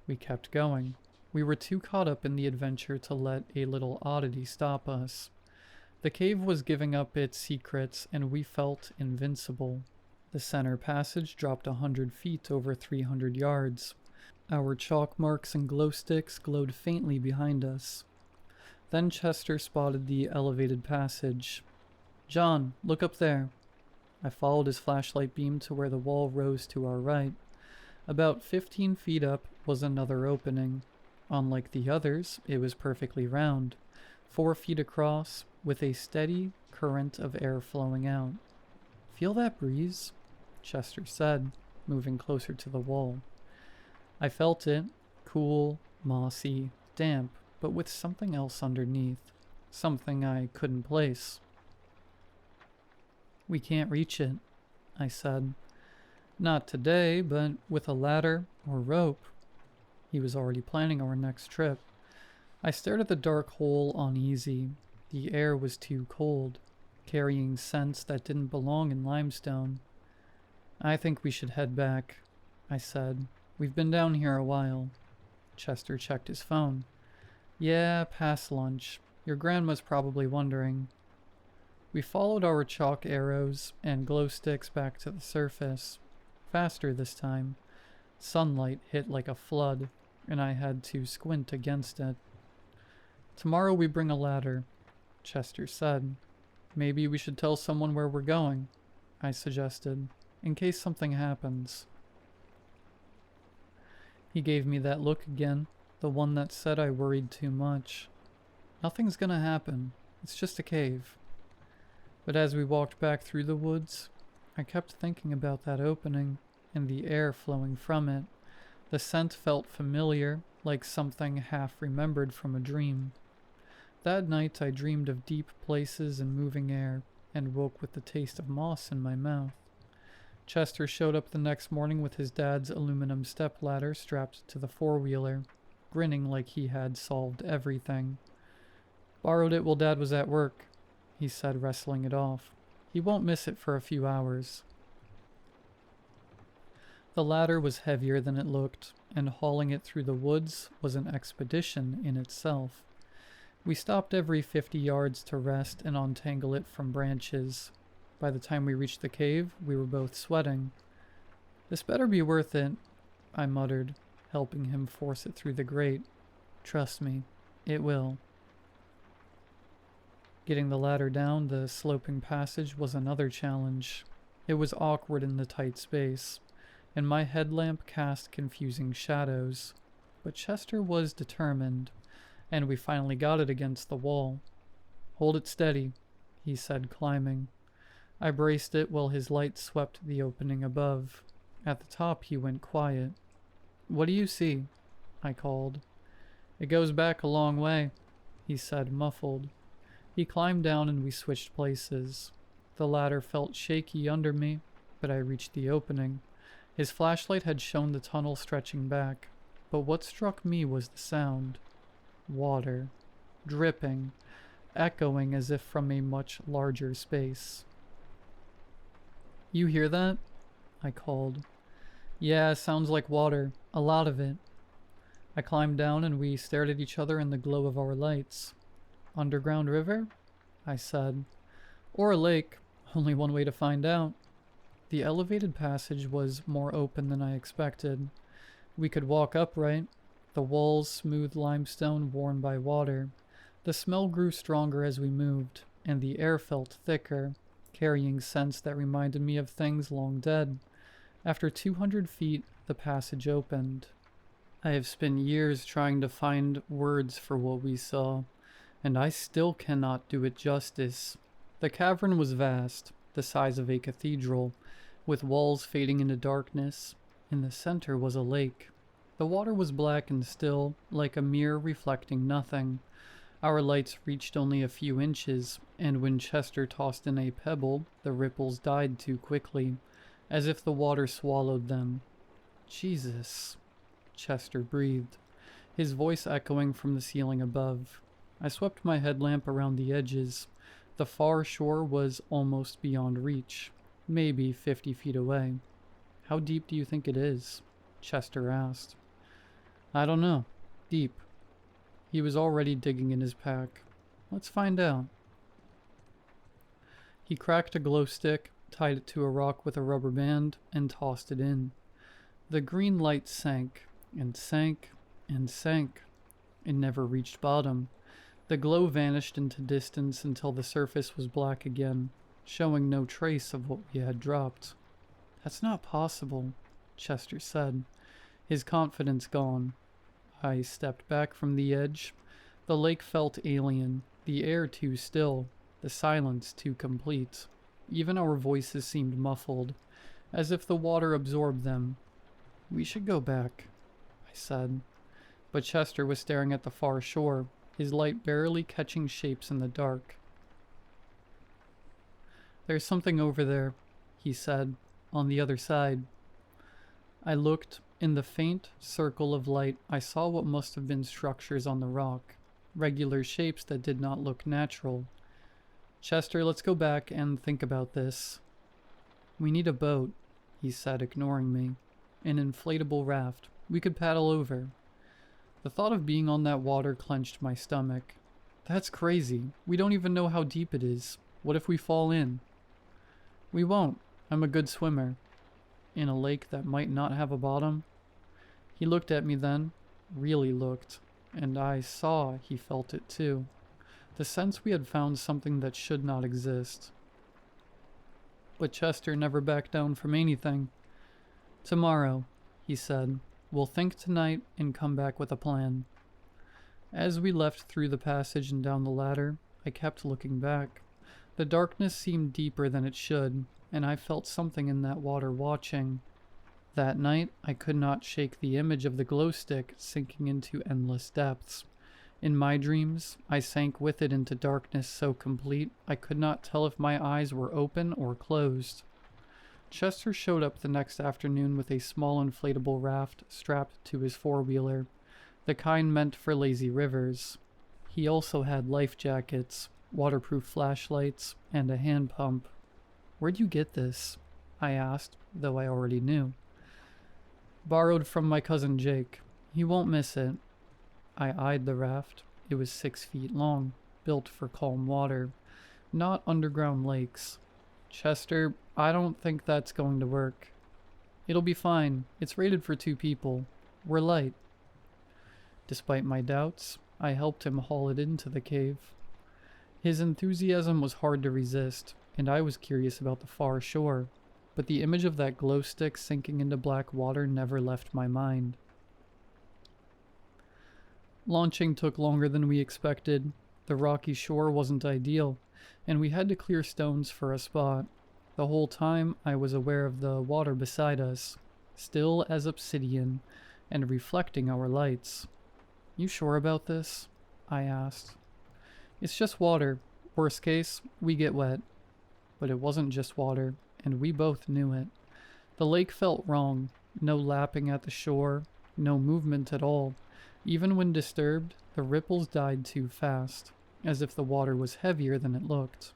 S1: We kept going. We were too caught up in the adventure to let a little oddity stop us. The cave was giving up its secrets, and we felt invincible. The center passage dropped 100 feet over 300 yards. Our chalk marks and glow sticks glowed faintly behind us. Then Chester spotted the elevated passage. John, look up there. I followed his flashlight beam to where the wall rose to our right. About 15 feet up was another opening. Unlike the others, it was perfectly round, 4 feet across, with a steady current of air flowing out. Feel that breeze? Chester said, moving closer to the wall. I felt it, cool, mossy, damp, but with something else underneath, something I couldn't place. We can't reach it, I said. Not today, but with a ladder or rope. He was already planning our next trip. I stared at the dark hole uneasy. The air was too cold, carrying scents that didn't belong in limestone. I think we should head back, I said. We've been down here a while. Chester checked his phone. Yeah, past lunch. Your grandma's probably wondering. We followed our chalk arrows and glow sticks back to the surface. Faster this time. Sunlight hit like a flood, and I had to squint against it. Tomorrow we bring a ladder, Chester said. Maybe we should tell someone where we're going, I suggested, in case something happens. He gave me that look again, the one that said I worried too much. Nothing's gonna happen. It's just a cave. But as we walked back through the woods, I kept thinking about that opening and the air flowing from it. The scent felt familiar, like something half remembered from a dream. That night I dreamed of deep places and moving air, and woke with the taste of moss in my mouth. Chester showed up the next morning with his dad's aluminum stepladder strapped to the four-wheeler, grinning like he had solved everything. Borrowed it while Dad was at work, he said, wrestling it off. He won't miss it for a few hours. The ladder was heavier than it looked, and hauling it through the woods was an expedition in itself. We stopped every 50 yards to rest and untangle it from branches. By the time we reached the cave, we were both sweating. This better be worth it, I muttered, helping him force it through the grate. Trust me, it will. Getting the ladder down the sloping passage was another challenge. It was awkward in the tight space, and my headlamp cast confusing shadows. But Chester was determined, and we finally got it against the wall. Hold it steady, he said, climbing. I braced it while his light swept the opening above. At the top he went quiet. What do you see? I called. It goes back a long way, he said, muffled. He climbed down and we switched places. The ladder felt shaky under me, but I reached the opening. His flashlight had shown the tunnel stretching back, but what struck me was the sound. Water. Dripping. Echoing as if from a much larger space. You hear that? I called. Yeah, sounds like water. A lot of it. I climbed down and we stared at each other in the glow of our lights. Underground river? I said. Or a lake. Only one way to find out. The elevated passage was more open than I expected. We could walk upright, the walls smooth limestone worn by water. The smell grew stronger as we moved, and the air felt thicker, carrying scents that reminded me of things long dead. After 200 feet, the passage opened. I have spent years trying to find words for what we saw, and I still cannot do it justice. The cavern was vast, the size of a cathedral, with walls fading into darkness. In the center was a lake. The water was black and still, like a mirror reflecting nothing. Our lights reached only a few inches, and when Chester tossed in a pebble, the ripples died too quickly, as if the water swallowed them. Jesus, Chester breathed, his voice echoing from the ceiling above. I swept my headlamp around the edges. The far shore was almost beyond reach, maybe 50 feet away. How deep do you think it is? Chester asked. I don't know. Deep. He was already digging in his pack. Let's find out. He cracked a glow stick, tied it to a rock with a rubber band, and tossed it in. The green light sank, and sank, and sank. It never reached bottom. The glow vanished into distance until the surface was black again, showing no trace of what we had dropped. That's not possible, Chester said, his confidence gone. I stepped back from the edge. The lake felt alien, the air too still, the silence too complete. Even our voices seemed muffled, as if the water absorbed them. We should go back, I said. But Chester was staring at the far shore, his light barely catching shapes in the dark. There's something over there, he said, on the other side. I looked. In the faint circle of light, I saw what must have been structures on the rock, regular shapes that did not look natural. Chester, let's go back and think about this. We need a boat, he said, ignoring me. An inflatable raft. We could paddle over. The thought of being on that water clenched my stomach. That's crazy. We don't even know how deep it is. What if we fall in? We won't. I'm a good swimmer. In a lake that might not have a bottom? He looked at me then, really looked, and I saw he felt it too. The sense we had found something that should not exist. But Chester never backed down from anything. Tomorrow, he said, we'll think tonight and come back with a plan. As we left through the passage and down the ladder, I kept looking back. The darkness seemed deeper than it should, and I felt something in that water watching. That night, I could not shake the image of the glow stick sinking into endless depths. In my dreams, I sank with it into darkness so complete I could not tell if my eyes were open or closed. Chester showed up the next afternoon with a small inflatable raft strapped to his four-wheeler, the kind meant for lazy rivers. He also had life jackets, waterproof flashlights, and a hand pump. Where'd you get this? I asked, though I already knew. Borrowed from my cousin Jake. He won't miss it. I eyed the raft. It was 6 feet long, built for calm water, not underground lakes. Chester, I don't think that's going to work. It'll be fine. It's rated for 2 people. We're light. Despite my doubts, I helped him haul it into the cave. His enthusiasm was hard to resist, and I was curious about the far shore, but the image of that glow stick sinking into black water never left my mind. Launching took longer than we expected. The rocky shore wasn't ideal, and we had to clear stones for a spot. The whole time I was aware of the water beside us, still as obsidian, and reflecting our lights. You sure about this? I asked. It's just water. Worst case, we get wet. But it wasn't just water, and we both knew it. The lake felt wrong. No lapping at the shore, no movement at all. Even when disturbed, the ripples died too fast, as if the water was heavier than it looked.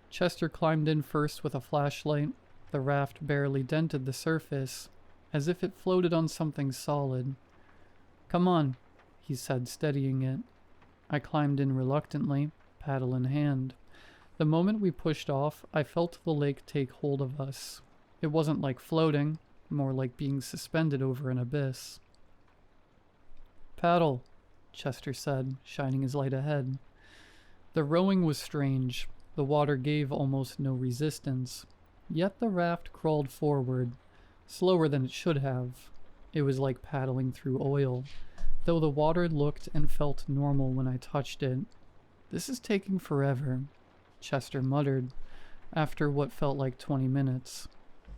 S1: Chester climbed in first with a flashlight. The raft barely dented the surface, as if it floated on something solid. Come on, he said, steadying it. I climbed in reluctantly, paddle in hand. The moment we pushed off, I felt the lake take hold of us. It wasn't like floating, more like being suspended over an abyss. Paddle, Chester said, shining his light ahead. The rowing was strange. The water gave almost no resistance. Yet the raft crawled forward. Slower than it should have. It was like paddling through oil, though the water looked and felt normal when I touched it. "This is taking forever," Chester muttered, after what felt like 20 minutes.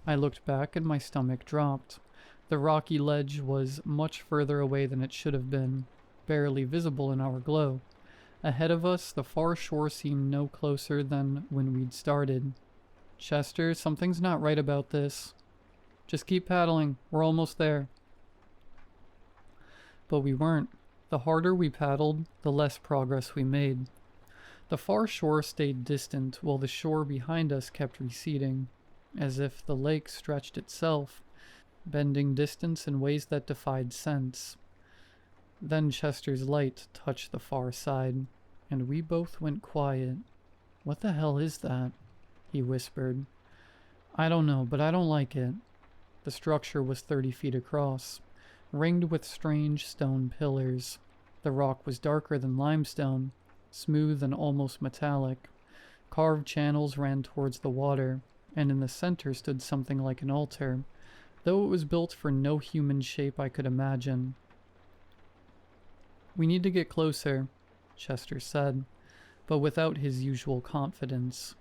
S1: I looked back and my stomach dropped. The rocky ledge was much further away than it should have been, barely visible in our glow. Ahead of us, the far shore seemed no closer than when we'd started. "Chester, something's not right about this. Just keep paddling. We're almost there." But we weren't. The harder we paddled, the less progress we made. The far shore stayed distant, while the shore behind us kept receding, as if the lake stretched itself, bending distance in ways that defied sense. Then Chester's light touched the far side, and we both went quiet. "What the hell is that?" he whispered. "I don't know, but I don't like it." The structure was 30 feet across, ringed with strange stone pillars. The rock was darker than limestone, smooth and almost metallic. Carved channels ran towards the water, and in the center stood something like an altar, though it was built for no human shape I could imagine. "We need to get closer," Chester said, but without his usual confidence.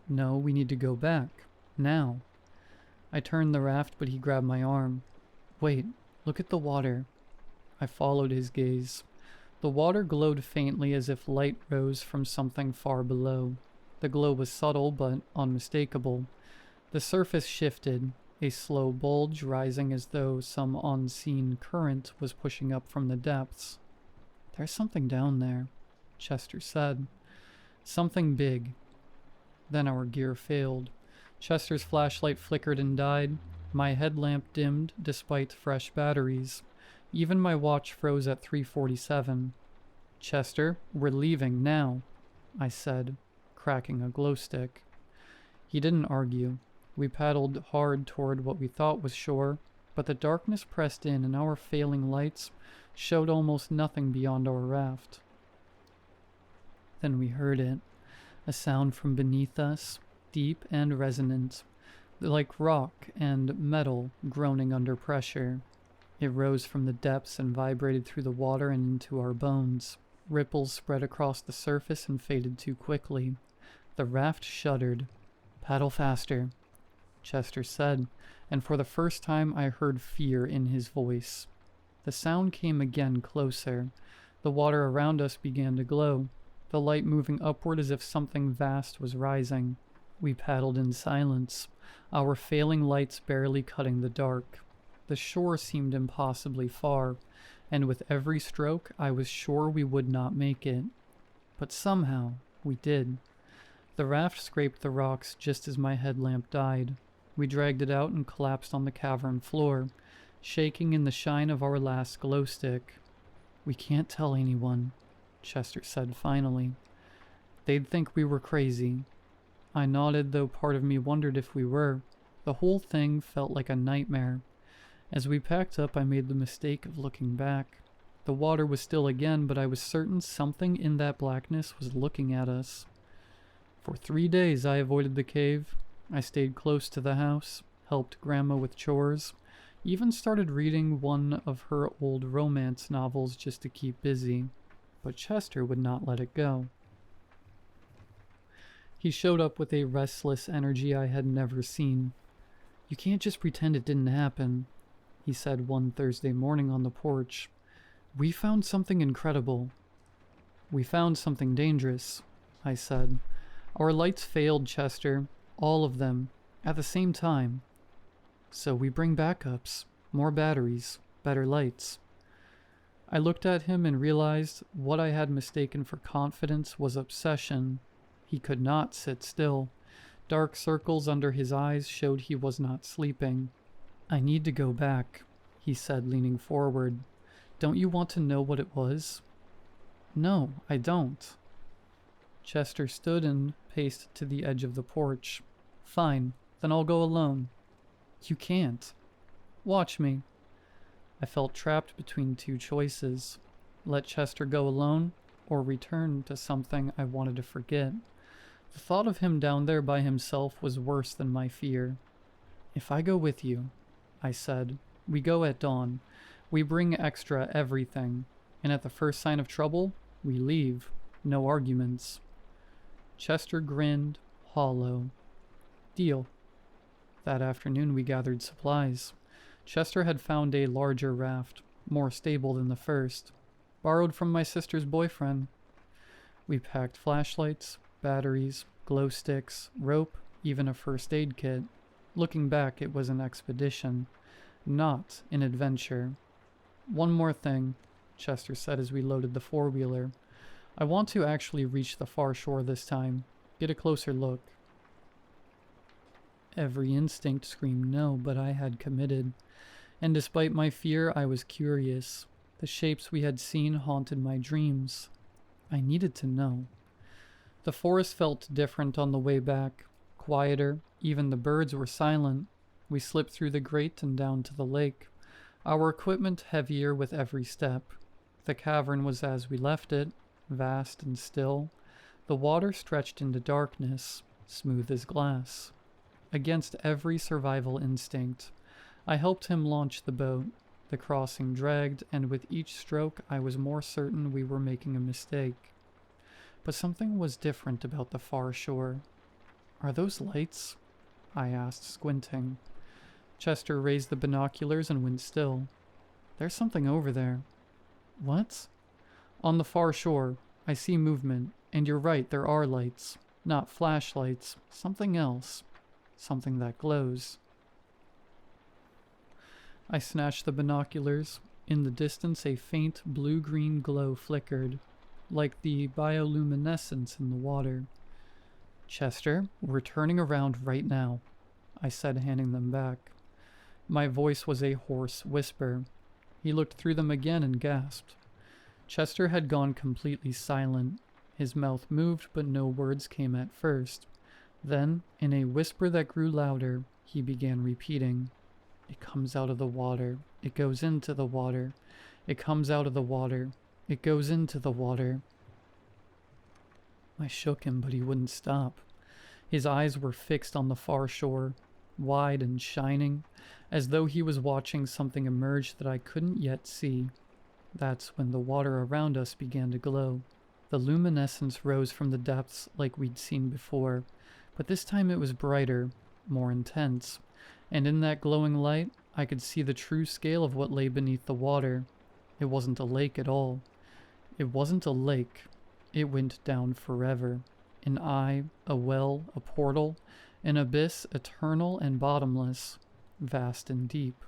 S1: "No, we need to go back. Now." I turned the raft, but he grabbed my arm. "Wait, look at the water." I followed his gaze. The water glowed faintly as if light rose from something far below. The glow was subtle but unmistakable. The surface shifted, a slow bulge rising as though some unseen current was pushing up from the depths. "There's something down there," Chester said. "Something big." Then our gear failed. Chester's flashlight flickered and died. My headlamp dimmed despite fresh batteries. Even my watch froze at 3:47. "Chester, we're leaving now," I said, cracking a glow stick. He didn't argue. We paddled hard toward what we thought was shore, but the darkness pressed in and our failing lights showed almost nothing beyond our raft. Then we heard it, a sound from beneath us, deep and resonant, like rock and metal groaning under pressure. It rose from the depths and vibrated through the water and into our bones. Ripples spread across the surface and faded too quickly. The raft shuddered. "Paddle faster," Chester said, and for the first time I heard fear in his voice. The sound came again closer. The water around us began to glow, the light moving upward as if something vast was rising. We paddled in silence, our failing lights barely cutting the dark. The shore seemed impossibly far, and with every stroke I was sure we would not make it. But somehow we did. The raft scraped the rocks just as my headlamp died. We dragged it out and collapsed on the cavern floor, shaking in the shine of our last glow stick. "We can't tell anyone," Chester said finally. "They'd think we were crazy." I nodded, though part of me wondered if we were. The whole thing felt like a nightmare. As we packed up, I made the mistake of looking back. The water was still again, but I was certain something in that blackness was looking at us. For 3 days I avoided the cave. I stayed close to the house, helped Grandma with chores, even started reading one of her old romance novels just to keep busy. But Chester would not let it go. He showed up with a restless energy I had never seen. "You can't just pretend it didn't happen," he said one Thursday morning on the porch. "We found something incredible." "We found something dangerous," I said. "Our lights failed, Chester. All of them. At the same time. So we bring backups. More batteries. Better lights." I looked at him and realized what I had mistaken for confidence was obsession. He could not sit still. Dark circles under his eyes showed he was not sleeping. "I need to go back," he said, leaning forward. "Don't you want to know what it was?" "No, I don't." Chester stood and paced to the edge of the porch. "Fine, then I'll go alone." "You can't." "Watch me." I felt trapped between two choices. Let Chester go alone, or return to something I wanted to forget. The thought of him down there by himself was worse than my fear. "If I go with you," I said. We go at dawn. We bring extra everything. And at the first sign of trouble, we leave. No arguments. Chester grinned, hollow. Deal. That afternoon we gathered supplies. Chester had found a larger raft, more stable than the first, borrowed from my sister's boyfriend. We packed flashlights, batteries, glow sticks, rope, even a first aid kit. Looking back, it was an expedition, not an adventure. One more thing, Chester said as we loaded the four-wheeler. I want to actually reach the far shore this time, get a closer look. Every instinct screamed no, but I had committed. And despite my fear, I was curious. The shapes we had seen haunted my dreams. I needed to know. The forest felt different on the way back, quieter, even the birds were silent. We slipped through the grate and down to the lake, our equipment heavier with every step. The cavern was as we left it, vast and still. The water stretched into darkness, smooth as glass. Against every survival instinct, I helped him launch the boat. The crossing dragged, and with each stroke I was more certain we were making a mistake. But something was different about the far shore. Are those lights? I asked, squinting. Chester raised the binoculars and went still. There's something over there. What? On the far shore, I see movement, and you're right, there are lights. Not flashlights, something else. Something that glows. I snatched the binoculars. In the distance, a faint blue-green glow flickered, like the bioluminescence in the water. Chester, we're turning around right now, I said, handing them back. My voice was a hoarse whisper. He looked through them again and gasped. Chester had gone completely silent. His mouth moved, but no words came at first. Then, in a whisper that grew louder, he began repeating, "It comes out of the water. It goes into the water. It comes out of the water. It goes into the water." I shook him, but he wouldn't stop. His eyes were fixed on the far shore, wide and shining, as though he was watching something emerge that I couldn't yet see. That's when the water around us began to glow. The luminescence rose from the depths like we'd seen before, but this time it was brighter, more intense, and in that glowing light, I could see the true scale of what lay beneath the water. It wasn't a lake at all. It wasn't a lake. It went down forever. An eye, a well, a portal, an abyss eternal and bottomless, vast and deep.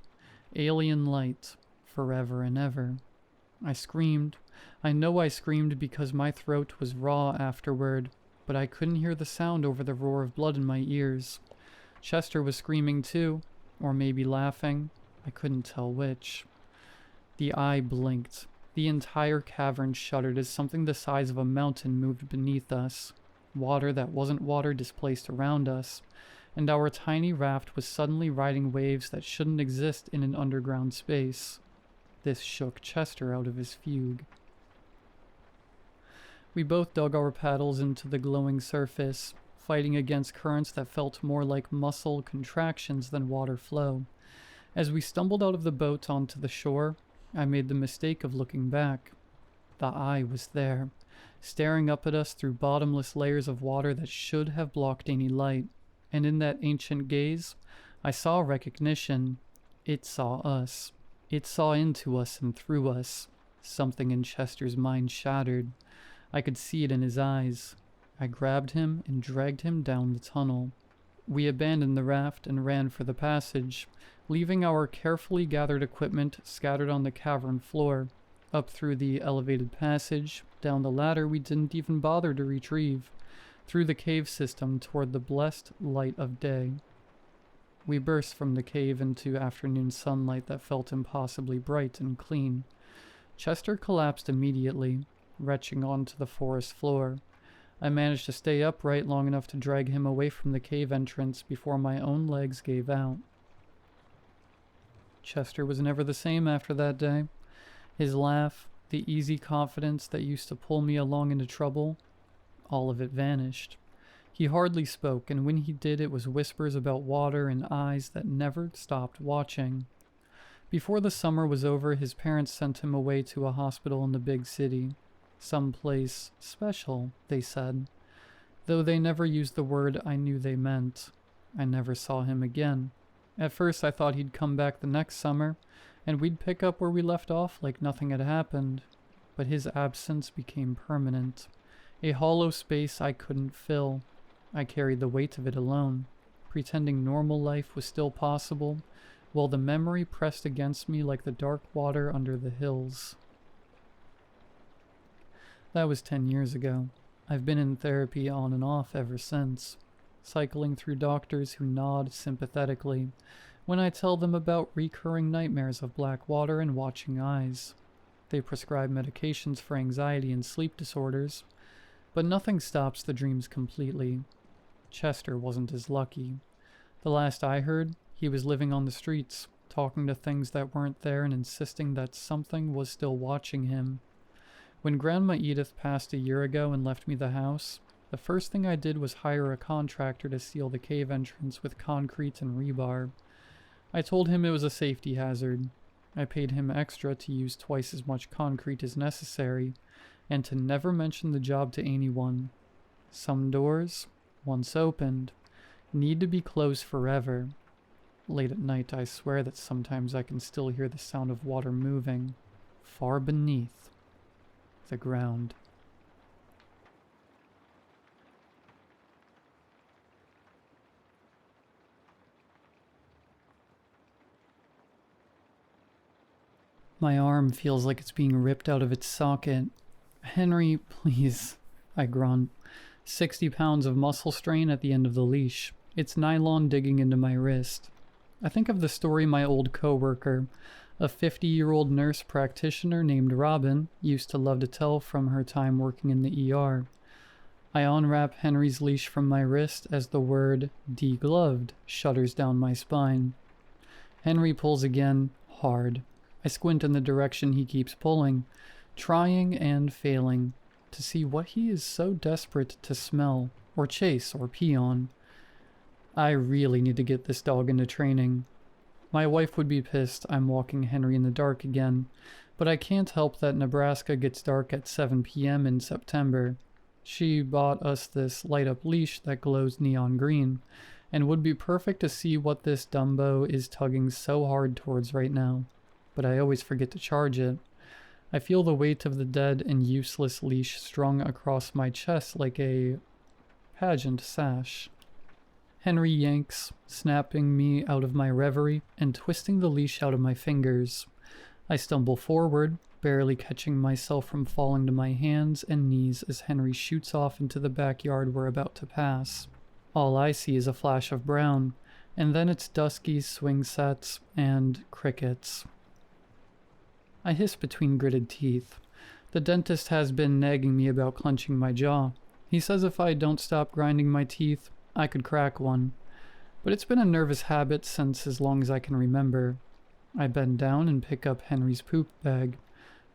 S1: Alien light, forever and ever. I screamed. I know I screamed because my throat was raw afterward, but I couldn't hear the sound over the roar of blood in my ears. Chester was screaming too, or maybe laughing. I couldn't tell which. The eye blinked. The entire cavern shuddered as something the size of a mountain moved beneath us. Water that wasn't water displaced around us, and our tiny raft was suddenly riding waves that shouldn't exist in an underground space. This shook Chester out of his fugue. We both dug our paddles into the glowing surface, fighting against currents that felt more like muscle contractions than water flow. As we stumbled out of the boat onto the shore, I made the mistake of looking back. The eye was there, staring up at us through bottomless layers of water that should have blocked any light, and in that ancient gaze, I saw recognition. It saw us. It saw into us and through us. Something in Chester's mind shattered. I could see it in his eyes. I grabbed him and dragged him down the tunnel. We abandoned the raft and ran for the passage, leaving our carefully gathered equipment scattered on the cavern floor, up through the elevated passage, down the ladder we didn't even bother to retrieve, through the cave system toward the blessed light of day. We burst from the cave into afternoon sunlight that felt impossibly bright and clean. Chester collapsed immediately, retching onto the forest floor. I managed to stay upright long enough to drag him away from the cave entrance before my own legs gave out. Chester was never the same after that day. His laugh, the easy confidence that used to pull me along into trouble, all of it vanished. He hardly spoke, and when he did, it was whispers about water and eyes that never stopped watching. Before the summer was over, his parents sent him away to a hospital in the big city. Some place special, they said. Though they never used the word I knew they meant. I never saw him again. At first I thought he'd come back the next summer, and we'd pick up where we left off like nothing had happened. But his absence became permanent. A hollow space I couldn't fill. I carried the weight of it alone, pretending normal life was still possible, while the memory pressed against me like the dark water under the hills. That was 10 years ago. I've been in therapy on and off ever since, cycling through doctors who nod sympathetically when I tell them about recurring nightmares of black water and watching eyes. They prescribe medications for anxiety and sleep disorders, but nothing stops the dreams completely. Chester wasn't as lucky. The last I heard, he was living on the streets, talking to things that weren't there and insisting that something was still watching him. When Grandma Edith passed a year ago and left me the house, the first thing I did was hire a contractor to seal the cave entrance with concrete and rebar. I told him it was a safety hazard. I paid him extra to use twice as much concrete as necessary, and to never mention the job to anyone. Some doors, once opened, need to be closed forever. Late at night, I swear that sometimes I can still hear the sound of water moving, far beneath the ground. My arm feels like it's being ripped out of its socket. Henry, please, I grunt. 60 pounds of muscle strain at the end of the leash. It's nylon digging into my wrist. I think of the story my old coworker, a 50-year-old nurse practitioner named Robin, used to love to tell from her time working in the ER. I unwrap Henry's leash from my wrist as the word degloved shudders down my spine. Henry pulls again, hard. I squint in the direction he keeps pulling, trying and failing, to see what he is so desperate to smell, or chase, or pee on. I really need to get this dog into training. My wife would be pissed I'm walking Henry in the dark again, but I can't help that Nebraska gets dark at 7 p.m. in September. She bought us this light-up leash that glows neon green, and would be perfect to see what this Dumbo is tugging so hard towards right now. But I always forget to charge it. I feel the weight of the dead and useless leash strung across my chest like a pageant sash. Henry yanks, snapping me out of my reverie and twisting the leash out of my fingers. I stumble forward, barely catching myself from falling to my hands and knees as Henry shoots off into the backyard we're about to pass. All I see is a flash of brown, and then it's dusky swing sets and crickets. I hiss between gritted teeth. The dentist has been nagging me about clenching my jaw. He says if I don't stop grinding my teeth, I could crack one. But it's been a nervous habit since as long as I can remember. I bend down and pick up Henry's poop bag,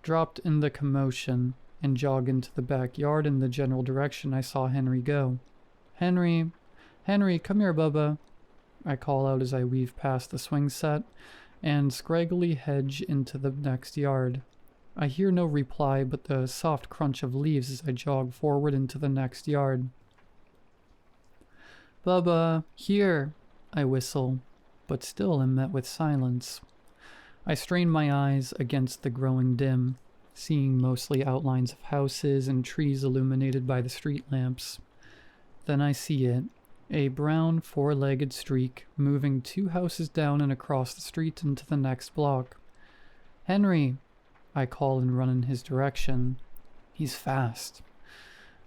S1: dropped in the commotion, and jog into the backyard in the general direction I saw Henry go. Henry, come here, Bubba. I call out as I weave past the swing set and scraggly hedge into the next yard. I hear no reply but the soft crunch of leaves as I jog forward into the next yard. Bubba, here, I whistle, but still am met with silence. I strain my eyes against the growing dim, seeing mostly outlines of houses and trees illuminated by the street lamps. Then I see it, a brown four-legged streak moving 2 houses down and across the street into the next block. Henry, I call and run in his direction. He's fast.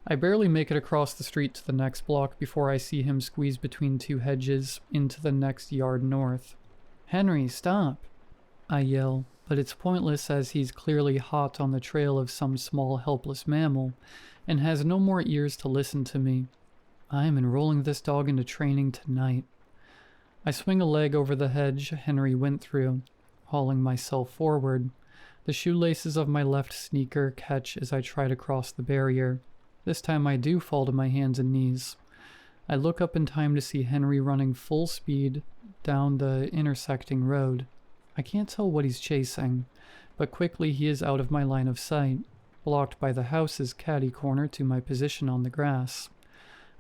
S1: I barely make it across the street to the next block before I see him squeeze between 2 hedges into the next yard north. Henry, stop! I yell, but it's pointless as he's clearly hot on the trail of some small helpless mammal and has no more ears to listen to me. I am enrolling this dog into training tonight. I swing a leg over the hedge Henry went through, hauling myself forward. The shoelaces of my left sneaker catch as I try to cross the barrier. This time I do fall to my hands and knees. I look up in time to see Henry running full speed down the intersecting road. I can't tell what he's chasing, but quickly he is out of my line of sight, blocked by the house's catty corner to my position on the grass.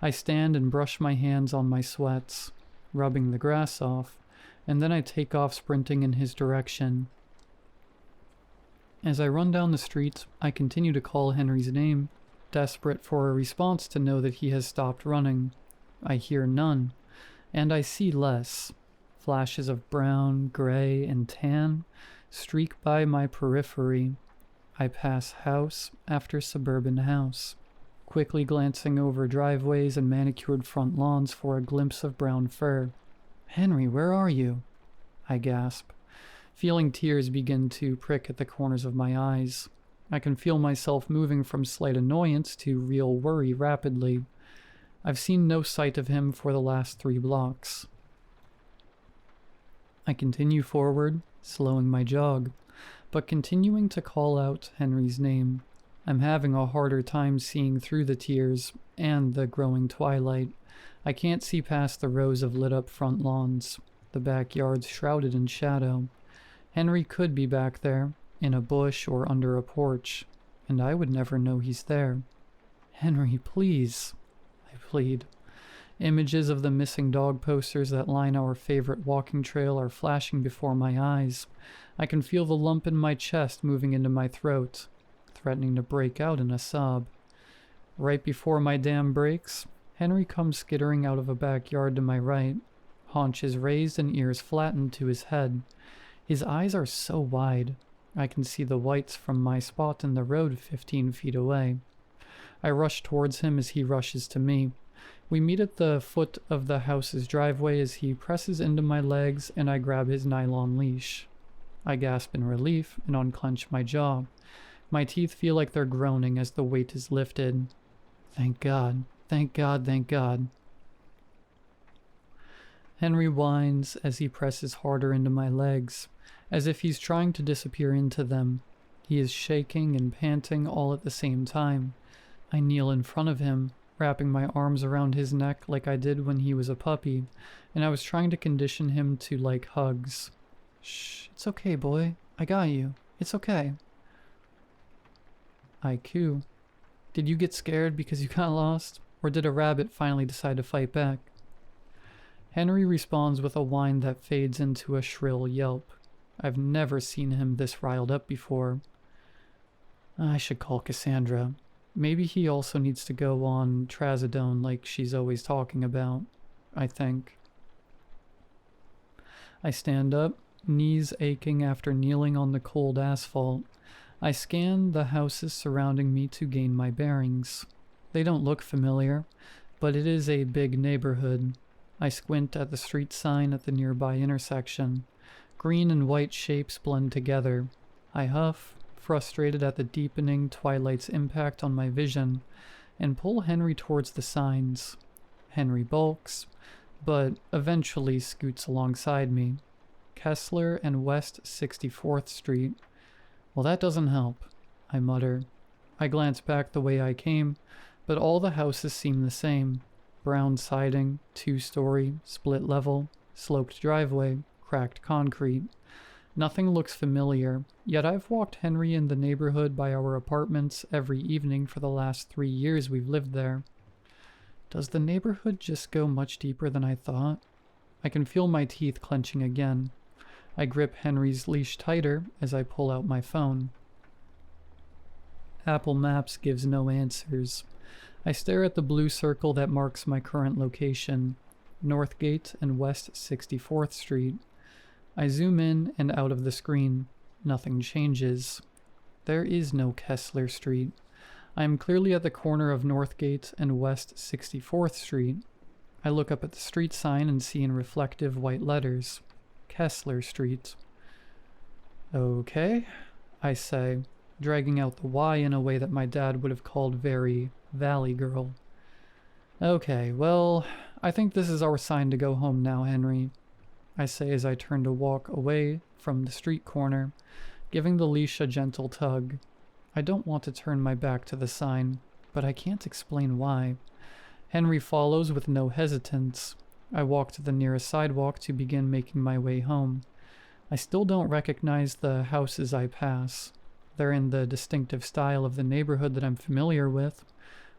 S1: I stand and brush my hands on my sweats, rubbing the grass off, and then I take off sprinting in his direction. As I run down the street, I continue to call Henry's name, desperate for a response to know that he has stopped running. I hear none, and I see less. Flashes of brown, gray, and tan streak by my periphery. I pass house after suburban house, quickly glancing over driveways and manicured front lawns for a glimpse of brown fur. "Henry, where are you?" I gasp, feeling tears begin to prick at the corners of my eyes. I can feel myself moving from slight annoyance to real worry rapidly. I've seen no sight of him for the last 3 blocks. I continue forward, slowing my jog, but continuing to call out Henry's name. I'm having a harder time seeing through the tears and the growing twilight. I can't see past the rows of lit-up front lawns, the backyard's shrouded in shadow. Henry could be back there, in a bush or under a porch, and I would never know he's there. "Henry, please," I plead. Images of the missing dog posters that line our favorite walking trail are flashing before my eyes. I can feel the lump in my chest moving into my throat, threatening to break out in a sob. Right before my dam breaks, Henry comes skittering out of a backyard to my right, haunches raised and ears flattened to his head. His eyes are so wide, I can see the whites from my spot in the road 15 feet away. I rush towards him as he rushes to me. We meet at the foot of the house's driveway as he presses into my legs and I grab his nylon leash. I gasp in relief and unclench my jaw. My teeth feel like they're groaning as the weight is lifted. Thank God, thank God, thank God. Henry whines as he presses harder into my legs, as if he's trying to disappear into them. He is shaking and panting all at the same time. I kneel in front of him, wrapping my arms around his neck like I did when he was a puppy, and I was trying to condition him to like hugs. "Shh, it's okay, boy. I got you. It's okay." I coo. "Did you get scared because you got lost? Or did a rabbit finally decide to fight back?" Henry responds with a whine that fades into a shrill yelp. I've never seen him this riled up before. I should call Cassandra. Maybe he also needs to go on trazodone like she's always talking about, I think. I stand up, knees aching after kneeling on the cold asphalt. I scan the houses surrounding me to gain my bearings. They don't look familiar, but it is a big neighborhood. I squint at the street sign at the nearby intersection. Green and white shapes blend together. I huff, frustrated at the deepening twilight's impact on my vision, and pull Henry towards the signs. Henry balks, but eventually scoots alongside me. Kessler and West 64th Street. Well, that doesn't help, I mutter. I glance back the way I came, but all the houses seem the same. Brown siding, 2-story, split level, sloped driveway, cracked concrete. Nothing looks familiar, yet I've walked Henry in the neighborhood by our apartments every evening for the last 3 years we've lived there. Does the neighborhood just go much deeper than I thought? I can feel my teeth clenching again. I grip Henry's leash tighter as I pull out my phone. Apple Maps gives no answers. I stare at the blue circle that marks my current location, Northgate and West 64th Street. I zoom in and out of the screen. Nothing changes. There is no Kessler Street. I am clearly at the corner of Northgate and West 64th Street. I look up at the street sign and see in reflective white letters, Kessler Street. Okay, I say, dragging out the Y in a way that my dad would have called very Valley Girl. Okay, well, I think this is our sign to go home now, Henry, I say as I turn to walk away from the street corner, giving the leash a gentle tug. I don't want to turn my back to the sign, but I can't explain why. Henry follows with no hesitance. I walk to the nearest sidewalk to begin making my way home. I still don't recognize the houses I pass. They're in the distinctive style of the neighborhood that I'm familiar with.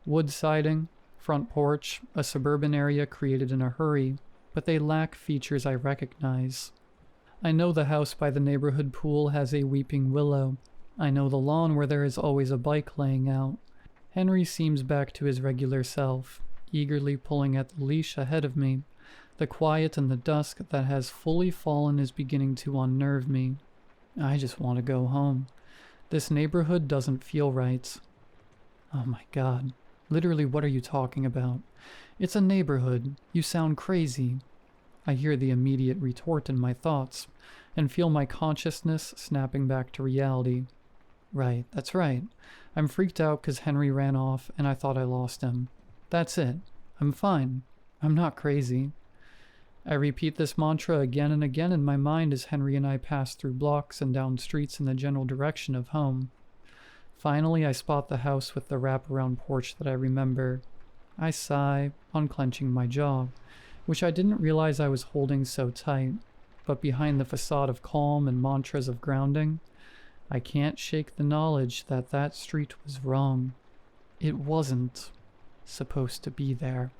S1: Wood siding, front porch, a suburban area created in a hurry, but they lack features I recognize. I know the house by the neighborhood pool has a weeping willow. I know the lawn where there is always a bike laying out. Henry seems back to his regular self, eagerly pulling at the leash ahead of me. The quiet and the dusk that has fully fallen is beginning to unnerve me. I just want to go home. This neighborhood doesn't feel right. Oh my God. Literally, what are you talking about? It's a neighborhood. You sound crazy. I hear the immediate retort in my thoughts, and feel my consciousness snapping back to reality. Right, that's right. I'm freaked out because Henry ran off and I thought I lost him. That's it. I'm fine. I'm not crazy. I repeat this mantra again and again in my mind as Henry and I pass through blocks and down streets in the general direction of home. Finally, I spot the house with the wraparound porch that I remember. I sigh, unclenching my jaw, which I didn't realize I was holding so tight, but behind the facade of calm and mantras of grounding, I can't shake the knowledge that that street was wrong. It wasn't supposed to be there.